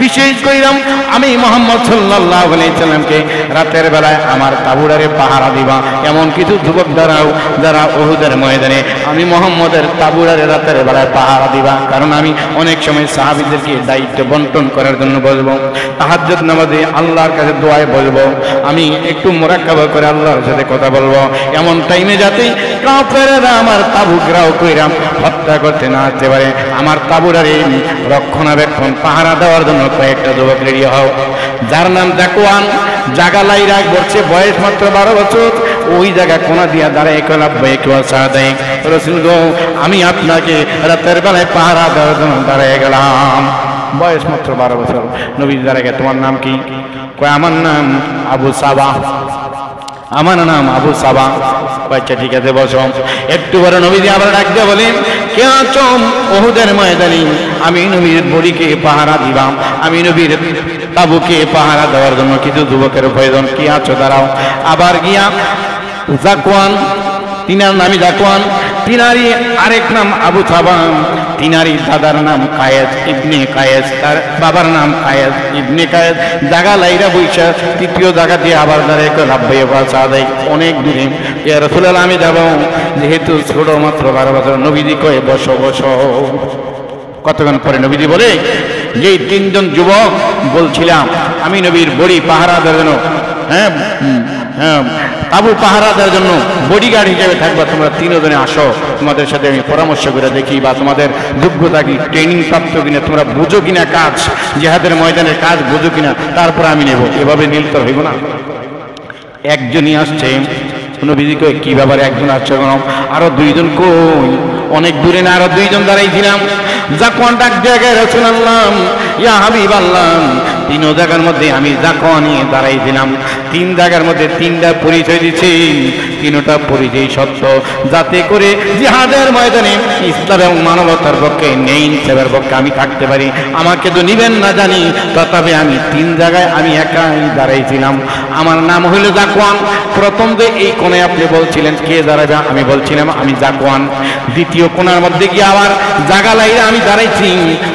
বিশেষ করিলাম আমি মুহাম্মদ সাল্লাল্লাহু আলাইহি সাল্লামকে রাতের বেলায় আমার তাবুড়ারে পাহারা দিবা, এমন কিছু যুবক দ্বারাও যারা উহুদের ময়দানে আমি মুহাম্মদের তাবুড়ারে রাতের বেলায় পাহারা দিবা। কারণ আমি অনেক সময় সাহাবীদেরকে দায়িত্ব বন্টন করার জন্য বলবো, তাহাজ্জুদ নামাজে আল্লাহর কাছে দোয়ায় বলবো, আমি একটু মুরাক্কাবা করে আল্লাহর সাথে কথা বলবো, এমন টাইমে যাতে কাফেররা আমার তাবু ঘেরাও কইরা হত্যা করতে না আসতে পারে। আমার তাবুরারে রক্ষণাবেক্ষণ পাহারা দেওয়ার জন্য কয়েকটা যুবক রেডি হও। যার নাম জাকওয়ান, জাগা লাইরা বলছে, বয়স মাত্র 12 বছর। ওই জায়গা কোনা দিয়া দাঁড়ায় লাব্বাইক ওয়া সাদাইক, রাসূল গো আমি আপনাকে রাতের বেলায় পাহারা দেওয়ার জন্য দাঁড়ায় গেলাম। বয়স মাত্র 12 বছর। নবী দাঁড়ায়, তোমার নাম কি? কয় আমার নাম আবু সাবা। আমার নাম আবু সাবা। আচ্ছা ঠিক আছে বসো। একটু পরে নবীজি আবার ডাক দিয়ে বলেন, কে আছো উহুদের ময়দানে? আমি নবীর বড়িকে পাহারা দিবাম, আমি নবীর তাবুকে পাহারা দেওয়ার জন্য কিছু যুবকের প্রয়োজন, কি আছো দাঁড়াও। আবার গিয়া জাকওয়ান, তিনার নামই জাকওয়ান, তিনারই আরেক নাম আবু সাবা, তিনারই দাদার নাম কায়েস ইবনে কায়েস, তার বাবার নাম কায়েস ইবনে কায়েস। জায়গা লাইরা বৈশা তৃতীয় জায়গা দিয়ে আবার দাঁড়ায় লাব্বাইক ওয়া সাদাইক। অনেক দূরে, ইয়া রাসূলুল্লাহ আমি যাব, যেহেতু ছোট মাত্র 12 বছর। নবীজি কয়ে বসো বসো। কতক্ষণ পরে নবীজি বলে, যেই 3জন যুবক বলছিলাম আমি নবীর বড়ি পাহারা দেওয়ার জন্য, হ্যাঁ হ্যাঁ তাবু পাহারা দেওয়ার জন্য বডিগার্ড হিসেবে থাকবা, তোমরা 3 জনে আসো, তোমাদের সাথে আমি পরামর্শ করে দেখি বা তোমাদের যোগ্যতা কি, ট্রেনিং প্রাপ্ত কিনা, তোমরা বুঝো কিনা কাজ, জিহাদের ময়দানের কাজ বুঝো কিনা, তারপর আমি নেব। এভাবে নিল তো হইব না। একজনই আসছে। নবীজি কই কি ব্যাপারে একজন আসছে? আরো 2 জন কই? অনেক দূরে না, আরো 2 জন দাঁড়াইছিলাম। জাকওয়ান ডাক জায়গায়, রাসূলুল্লাহ ইয়া হাবিবাল্লাহ তিন জায়গার মধ্যে আমি জাকওয়া নিয়ে দাঁড়াইছিলাম। তিন জায়গার মধ্যে তিনটা পরিচয় দিচ্ছি, তিনটা পরিচয় সত্য, যাতে করে জিহাদের ময়দানে ইসলাম এবং মানবতার পক্ষে ন্যায় ইনসাফের পক্ষে আমি থাকতে পারি। আমাকে তো নিবেন না জানি, তথাপি আমি তিন জায়গায় আমি একাই দাঁড়াইছিলাম। আমার নাম হইল জাকওয়ান। প্রথম যে এই কোণে আপনি বলছিলেন কে দাঁড়াবে, আমি বলছিলাম আমি জাকওয়ান। দ্বিতীয় কোণার মধ্যে গিয়ে আবার জায়গা লাইরে আমি দাঁড়াইছি,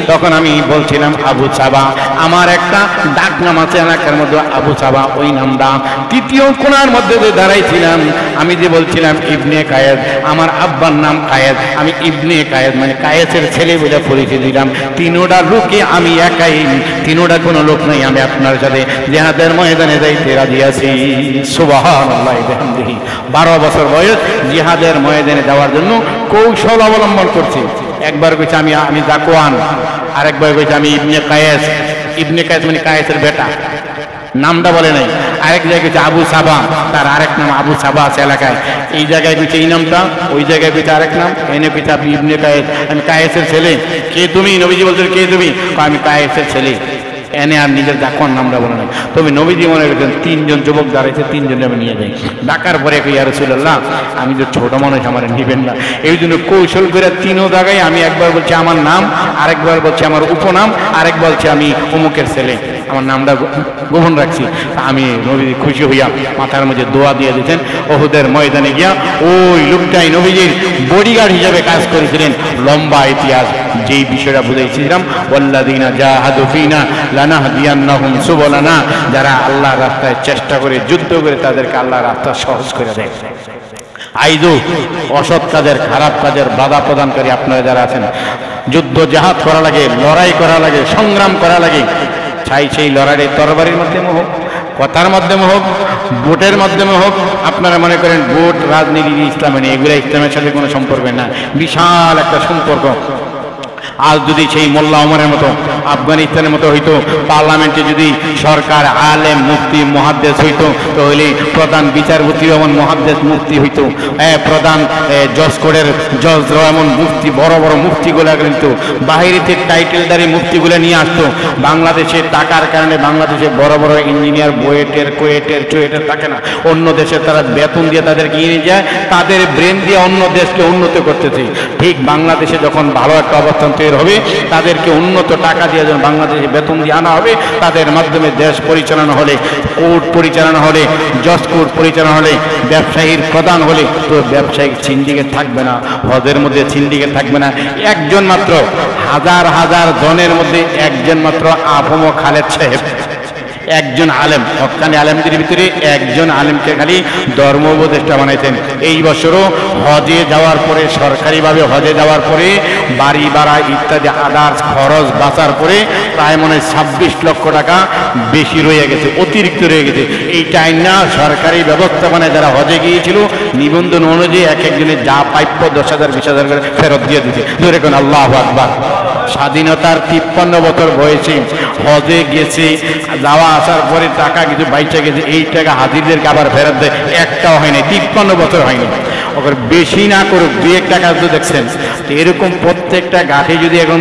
তখন আমি বলছিলাম আবু সাবা। আমার একটা ডাক নাম আছে এলাকার মধ্যে আবু সাবা, ওই নামটা। তৃতীয় কোণার মধ্যে যে দাঁড়াইছিলাম আমি যে বলছিলাম ইবনে কায়েদ, আমার আব্বার নাম কায়েদ, আমি ইবনে কায়েদ মানে কায়েসের ছেলে বলে পরিচয় দিলাম। তিনোটা লোকে আমি একাই, তিনোটা কোনো লোক নাই। আমি আপনার সাথে জিহাদের ময়দানে যাইতে রাজি আছি। সুবহানাল্লাহ বিহামদিহি। 12 বছর বয়স জিহাদের ময়দানে যাওয়ার জন্য কৌশল অবলম্বন করছি। একবার কইছে আমি জাকওয়ান, আরেকবার কইছে আমি ইবনে কায়েস। ইবনে কায়েস মানে কায়েসের বেটা, নামটা বলে নাই। আরেক জায়গায় কইছে আবু সাবা, তার আরেক নাম আবু সাবা আছে এলাকায়। এই জায়গায় কইছে এই নামটা, ওই জায়গায় কইছে আরেক নাম। এনে কইছে আপনি ইবনে কায়েস, আমি কায়েসের ছেলে। কে তুমি? নবীজি বলছেন কে তুমি? আমি কায়েসের ছেলে। এনে আর নিজের জাকওয়ান নামটা বলে নাই। তবে নবীজি মনে করেছেন তিনজন যুবক দাঁড়াইছে, তিনজনে আমি নিয়ে যাই। ডাকার পরে ইয়া রাসূলুল্লাহ আমি যে ছোট মানুষ আমার নিবেন না, এই জন্য কৌশল করে তিনও জায়গায় আমি একবার বলছি আমার নাম, আরেকবার বলছি আমার উপনাম, আরেক বলছি আমি অমুকের ছেলে, আমার নামটা গোপন রাখছি। আমি নবীজি খুশি হইয়া মাথার মধ্যে দোয়া দিয়ে দিতেন। ওহুদের ময়দানে গিয়া ওই লোকটাই নবীজির বডিগার্ড হিসেবে কাজ করেছিলেন। লম্বা ইতিহাস, যেই বিষয়টা বুঝাইছিলাম ওয়াল্লাযীনা জাহাদু ফীনা লানাহদিয়ান্নাহুম সুবুলানা, যারা আল্লাহর রাস্তায় চেষ্টা করে যুদ্ধ করে তাদেরকে আল্লাহর রাস্তা সহজ করে দেয়। আইজো অসৎ কাজের খারাপ কাজের বাধা প্রদানকারী আপনারা যারা আছেন, যুদ্ধ জাহাদ করা লাগে, লড়াই করা লাগে, সংগ্রাম করা লাগে, চাই সেই লড়াই তরবারির মাধ্যমে হোক, কথার মাধ্যমে হোক, ভোটের মাধ্যমে হোক। আপনারা মনে করেন ভোট রাজনীতি ইসলামে নেই, এগুলো ইসলামের সাথে কোনো সম্পর্ক না, বিশাল একটা সম্পর্ক। আজ যদি সেই মোল্লা ওমরের মতো আফগানিস্তানের মতো হইতো, পার্লামেন্টে যদি সরকার আলেম মুফতি মুহাদ্দিস হইতো, তাহলে প্রধান বিচারপতি এমন মুহাদ্দিস মুফতি হইতো, প্রধান জজ কোর্টের জজরা এমন মুফতি, বড় বড় মুফতিগুলা কিন্তু বাহিরেতে টাইটেলদারি মুফতিগুলা নিয়ে আসতো। বাংলাদেশে টাকার কারণে বাংলাদেশে বড় বড় ইঞ্জিনিয়ার বুয়েটের কুয়েটের চুয়েটের থাকে না, অন্য দেশে তারা বেতন দিয়ে তাদেরকে নিয়ে যায়, তাদের ব্রেন দিয়ে অন্য দেশকে উন্নত করতেছে। ঠিক বাংলাদেশে যখন ভালো একটা অবস্থান হবে, তাদেরকে উন্নত টাকা দিয়ে যখন বাংলাদেশে বেতন দিয়ে আনা হবে, তাদের মাধ্যমে দেশ পরিচালনা হলে, কোর্ট পরিচালনা হলে, জজ কোর্ট পরিচালনা হলে, ব্যবসায়ীর প্রধান হলে, তো ব্যবসায়িক সিন্ডিকেট থাকবে না, হজের মধ্যে সিন্ডিকেট থাকবে না। একজন মাত্র, হাজার হাজার জনের মধ্যে একজন মাত্র আফম খালেদ সাহেব, একজন আলেম, হক্কানি আলেমদের ভিতরে একজন আলেমকে খালি ধর্ম উপদেষ্টা বানাইতেন। এই বছরও হজে যাওয়ার পরে, সরকারিভাবে হজে যাওয়ার পরে বাড়ি ভাড়া ইত্যাদি আদার্স খরচ বাঁচার পরে প্রায় মনে হয় 26 লক্ষ টাকা বেশি রয়ে গেছে, অতিরিক্ত রয়ে গেছে। এই টাইম না সরকারি ব্যবস্থাপনায় যারা হজে গিয়েছিল নিবন্ধন অনুযায়ী এক একজনের যা প্রাপ্য 10,000 20,000 করে ফেরত দিয়ে দিতে। ধরে কোন আল্লাহু আকবার। স্বাধীনতার 53 বছর বয়সে হজে গেছে, যাওয়া আসার পরে টাকা কিছু বাইচা গেছে, এই টাকা হাজিরদেরকে আবার ফেরত দেয়, একটাও হয়নি, 53 বছর হয়নি। ওর বেশি না করুক, 2-1 টাকা তো দেখছেন। এরকম প্রত্যেকটা গাঠে যদি এখন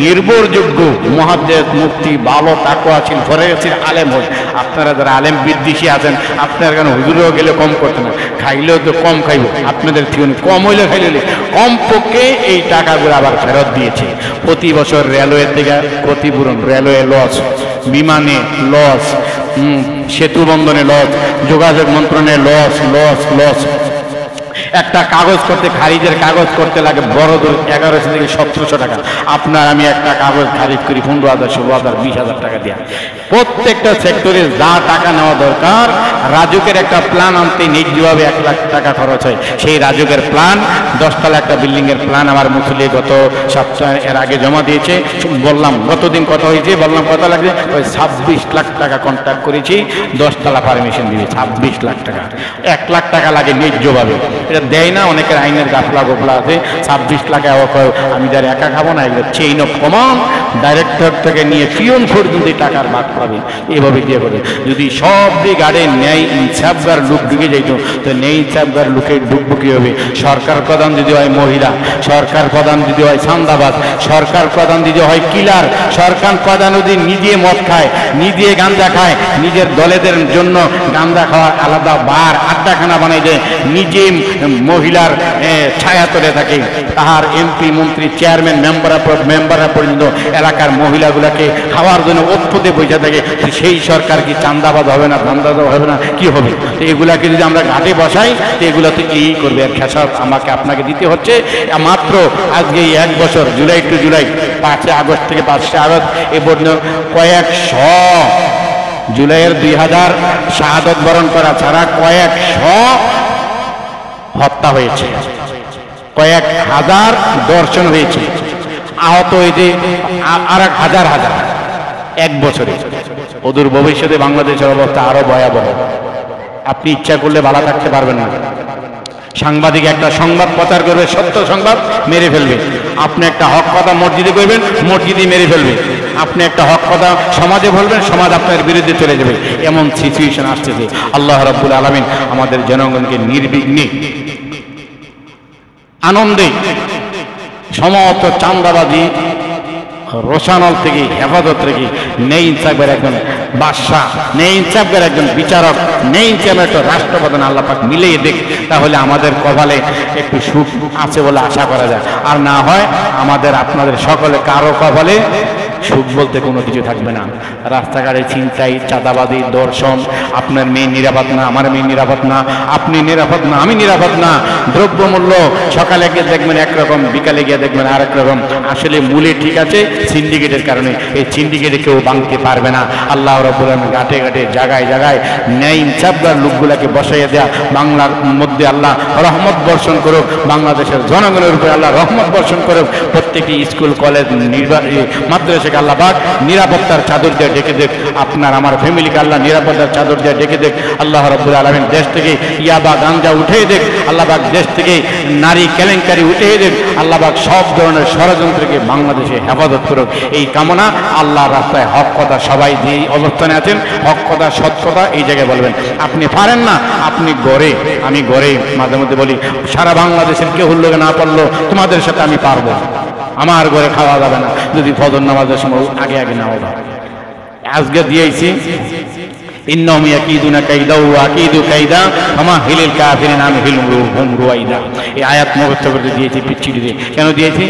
নির্ভরযোগ্য মুহাদ্দিস মুফতি ভালো তাকওয়া ছিল, ফরেসির আলেম হয়, আপনারা যারা আলেম বিদ্বেষী আছেন, আপনার কেন হুজুরেও গেলে কম করতে না, খাইলেও তো কম খাইব, আপনাদের থেকে কম হইলে খাইলে কম পক্ষে এই টাকাগুলো আবার ফেরত দিয়েছে। প্রতি বছর রেলওয়ের দিকে ক্ষতিপূরণ, রেলওয়ে লস, বিমানে লস, সেতু বন্ধনে লস, যোগাযোগ মন্ত্রণালয়ে লস লস লস। একটা কাগজ করতে, খারিজের কাগজ করতে লাগে বড় দূর 1100 থেকে 1700 টাকা। আপনার আমি একটা কাগজ খারিজ করি 15,000 16,000 20,000 টাকা দিয়ে। প্রত্যেকটা সেক্টরে যা টাকা নেওয়া দরকার, রাজুকের একটা প্ল্যান আনতে নির্দিভাবে 1 লাখ টাকা খরচ হয়। সেই রাজুকের প্ল্যান, 10 তলা একটা বিল্ডিং এর প্ল্যান আমার মুসলি গত সপ্তাহ এর আগে জমা দিয়েছে। বললাম গতদিন কত হয়েছে, বললাম কত লাগবে, ওই 26 লাখ টাকা কন্ট্যাক্ট করেছি, 10 তলা পারমিশন দিবে, 26 লাখ টাকা। 1 লাখ টাকা লাগে ন্যায্যভাবে। এটা দেয় না, অনেকের আইনের গাফলা গোফলা আছে। 26 লাখ আমি যার একা খাবো না, এগুলো চেইন অফ কমান্ড, ডাইরেক্টর থেকে নিয়ে পিয়ন পর্যন্ত টাকার ভাগ পাবে, এভাবে দিয়ে করে। যদি সব দিক গাড়ে ন্যায় ইনসাফগার লোক ঢুকে যাইত, তো ন্যায় ইনসাফগার লোকের ঢুকবো কি হবে? সরকার প্রধান যদি হয় মহিলা, সরকার প্রধান যদি হয় চাঁদাবাজ, সরকার প্রধান যদি হয় কিলার, সরকার প্রধান যদি নিজে মদ খায়, নিজে গাঁজা খায়, নিজের দলেদের জন্য গাঁজা খাওয়ার আলাদা বার আড্ডাখানা বানাই দেয়, নিজে মহিলার ছায়া তলে থাকে, তাহার এমপি মন্ত্রী চেয়ারম্যান মেম্বাররা পর্যন্ত এলাকার মহিলাগুলাকে খাওয়ার জন্য অত্যতে বসে থাকে, সেই সরকার কি চাঁদাবাজ হবে না, ধান্দাবাজ হবে না? কি হবে? এগুলাকে যদি আমরা ঘাটে বসাই, তো এগুলো তো এই করবে। আর খেসারত আমাকে আপনাকে দিতে হচ্ছে। মাত্র আজকে 1 বছর, জুলাই টু জুলাই, 5 আগস্ট থেকে 5 আগস্ট এ পর্যন্ত কয়েকশো, জুলাইয়ের 2000 শাহাদত বরণ করা ছাড়া কয়েকশো হত্যা হয়েছে, কয়েক হাজার দর্শন হয়েছে, আহত হয়েছে আর হাজার হাজার 1 বছরে। অদূর ভবিষ্যতে বাংলাদেশের অবস্থা আরো ভয়াবহ। আপনি ইচ্ছা করলে ভালো থাকতে পারবেন না। সাংবাদিক একটা সংবাদ প্রচার করবে, সত্য সংবাদ, মেরে ফেলবে। আপনি একটা হক কথা মসজিদে করবেন, মসজিদে মেরে ফেলবে। আপনি একটা হক কথা সমাজে বলবেন, সমাজ আপনার বিরুদ্ধে চলে যাবে। এমন সিচুয়েশন আসতেছে। আল্লাহ রাব্বুল আলামিন আমাদের জনগণকে নির্বিঘ্নে আনন্দে সমস্ত চাঁদাবাজি রোশানল থেকে, হেফাজত থেকে, নেই ইনসাফের একজন বাদশাহ, নেই ইনসাফের একজন বিচারক, নেই ইনসাফের একটা রাষ্ট্রপ্রধান আল্লাহ পাক মিলিয়ে দেখ, তাহলে আমাদের কপালে একটু সুখ আছে বলে আশা করা যায়। আর না হয় আমাদের আপনাদের সকলে কারো কপালে সুখ বলতে কোনো কিছু থাকবে না। রাস্তাঘাটে ছিনতাই, চাঁদাবাজি, দর্শন, আপনার মেয়ে নিরাপদ না, আমার মেয়ে নিরাপদ না, আপনি নিরাপদ না, আমি নিরাপদ না। দ্রব্যমূল্য সকালে গিয়ে দেখবেন একরকম, বিকালে গিয়ে দেখবেন আরেক রকম। আসলে মূলে ঠিক আছে, সিন্ডিকেটের কারণে। এই সিন্ডিকেটে কেউ ভাঙতে পারবে না। আল্লাহ রাব্বুল আলামিন ঘাটে ঘাটে, জায়গায় জায়গায় ন্যায় ইনসাফগার লোকগুলাকে বসাইয়া দেয়া, বাংলার মধ্যে আল্লাহ রহমত বর্ষণ করুক, বাংলাদেশের জনগণের উপরে আল্লাহ রহমত বর্ষণ করুক। প্রত্যেকটি স্কুল, কলেজ, মাদ্রাসা আল্লাহ পাক নিরাপত্তার চাদর দিয়ে ঢেকে দেখ। আপনার আমার ফ্যামিলিকে আল্লাহ নিরাপত্তার চাদর দিয়ে ঢেকে দেখ। আল্লাহ রাব্বুল আলামিন দেশ থেকে ইয়াবা, গাঞ্জা উঠিয়ে দেখ। আল্লাহ পাক দেশ থেকে নারী কেলেঙ্কারি উঠিয়ে দেখ। আল্লাহ পাক সব ধরনের ষড়যন্ত্রকে বাংলাদেশে হেফাজত করুক, এই কামনা। আল্লাহ রাস্তায় হক কথা সবাই যেই অবস্থানে আছেন, হক কথা, সৎ কথা এই জায়গায় বলবেন। আপনি পারেন না, আপনি গড়ে, আমি গড়ে মাঝে মধ্যে বলি, সারা বাংলাদেশের কেউ লোকে না পারলো, তোমাদের সাথে আমি পারবো। আমার ঘরে খাওয়া যাবে না যদি ফজর নামাজের সময় আগে আগে না ওঠা। আজকে দিয়েছি ইন্নাহুম ইয়াকিদুনা কাইদা ওয়া আকিদু কাইদা ফামাহিলিল কাফিরিন আমহিলহুম রুয়াইদা। এই আয়াত মুখস্থ করে দিয়েছি পিচ্ছিটিতে। কেন দিয়েছি?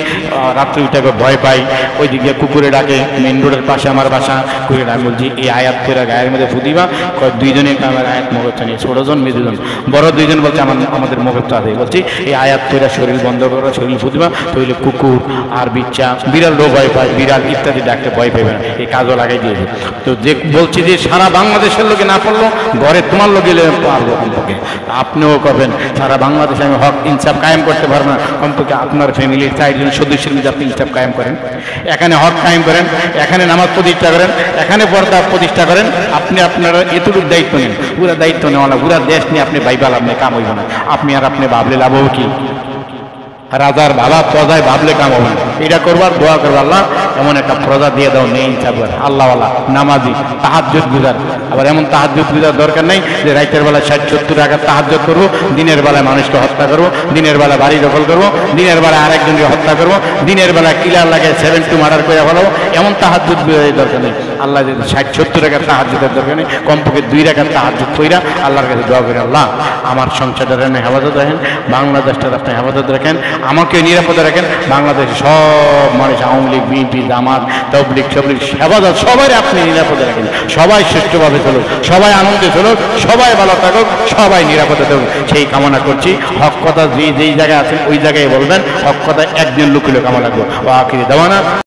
রাত্রি উঠাকে ভয় পাই, ওই দিকে কুকুরে ডাকে, মেন রোডের পাশে আমার বাসা, কুকুরে ডাক। বলছি এই আয়াত করে গায়ের মধ্যে ফুদিবা, দুইজনে আমার আয়াত মুখস্থ নিয়ে, ছোটজন মেজুজন, বড় দুইজন বলছে আমাদের মুখস্থ আছে। বলছি এই আয়াত করে শরীর বন্ধ করো, শরীর ফুদিবা, তৈলে কুকুর আর বিচ্ছা, বিড়ালও ভয় পায়, বিড়াল ইত্যাদি ডাকতে ভয় পাবে না। এই কাজও লাগাই দিয়েছে। তো যে বলছি যে সারা বাংলাদেশের লোকে না পড়লো, ঘরে তোমার লোকে পারবো কমপক্ষে, আপনিও করবেন। সারা বাংলাদেশে আমি হক ইনসাফ কায়েম করতে পারবো না, কমপক্ষে আপনার ফ্যামিলির 4 জন সদস্যের মধ্যে আপনি ইনসাফ কায়েম করেন, এখানে হক কায়েম করেন, এখানে নামাজ প্রতিষ্ঠা করেন, এখানে পর্দা প্রতিষ্ঠা করেন। আপনি আপনারা এতটুকু দায়িত্ব নেন, পুরো দায়িত্ব নেওয়া না। পুরা দেশ নিয়ে আপনি ভাইবা লাভ নেই, কাম হইব না। আপনি আর আপনি ভাবলে লাভ হবে কি? রাজার ভাবা প্রজায় ভাবলে কাম হবে না। এটা করবার, দোয়া করবো, আল্লাহ এমন একটা প্রজা দিয়ে দাও, নেই ইনসাফের, আল্লাহওয়ালা, নামাজি, তাহাজ্জুদ গুজার। আবার এমন তাহাজ্জুদ গুজার দরকার নেই যে রাতের বেলায় 60-70 টাকা তাহাজ্জুদ করবো, দিনের বেলায় মানুষকে হত্যা করবো, দিনের বেলায় বাড়ি দখল করবো, দিনের বেলায় আরেকজনকে হত্যা করবো, দিনের বেলায় কিলার লাগে 7 মার্ডার করে ফেলাবো। এমন তাহাজ্জুদ গুজারের দরকার নেই। আল্লাহ 60-70 টাকার তাহাজ্জুদের দরকার নেই, কমপক্ষে 2 টাকার তাহাজ্জুদ কইরা আল্লাহর কাছে দোয়া করে, আল্লাহ আমার সংসারটা হেফাজত রাখেন, বাংলাদেশটা আপনি হেফাজত রাখেন, আমাকে নিরাপদে রাখেন। বাংলাদেশের সব মানুষ, আওয়ামী লীগ, বিএনপি, জামাত, তাবলীগ, হেফাজত, সবাই আপনি নিরাপদে রাখেন। সবাই সুষ্ঠুভাবে চলুক, সবাই আনন্দে চলুক, সবাই ভালো থাকুক, সবাই নিরাপদে থাকুক, সেই কামনা করছি। হক কথা যেই জায়গায় আছেন ওই জায়গায় বলবেন, হক কথা একজন লোক কামনা করবো। ও আখিরি দাওয়ানা।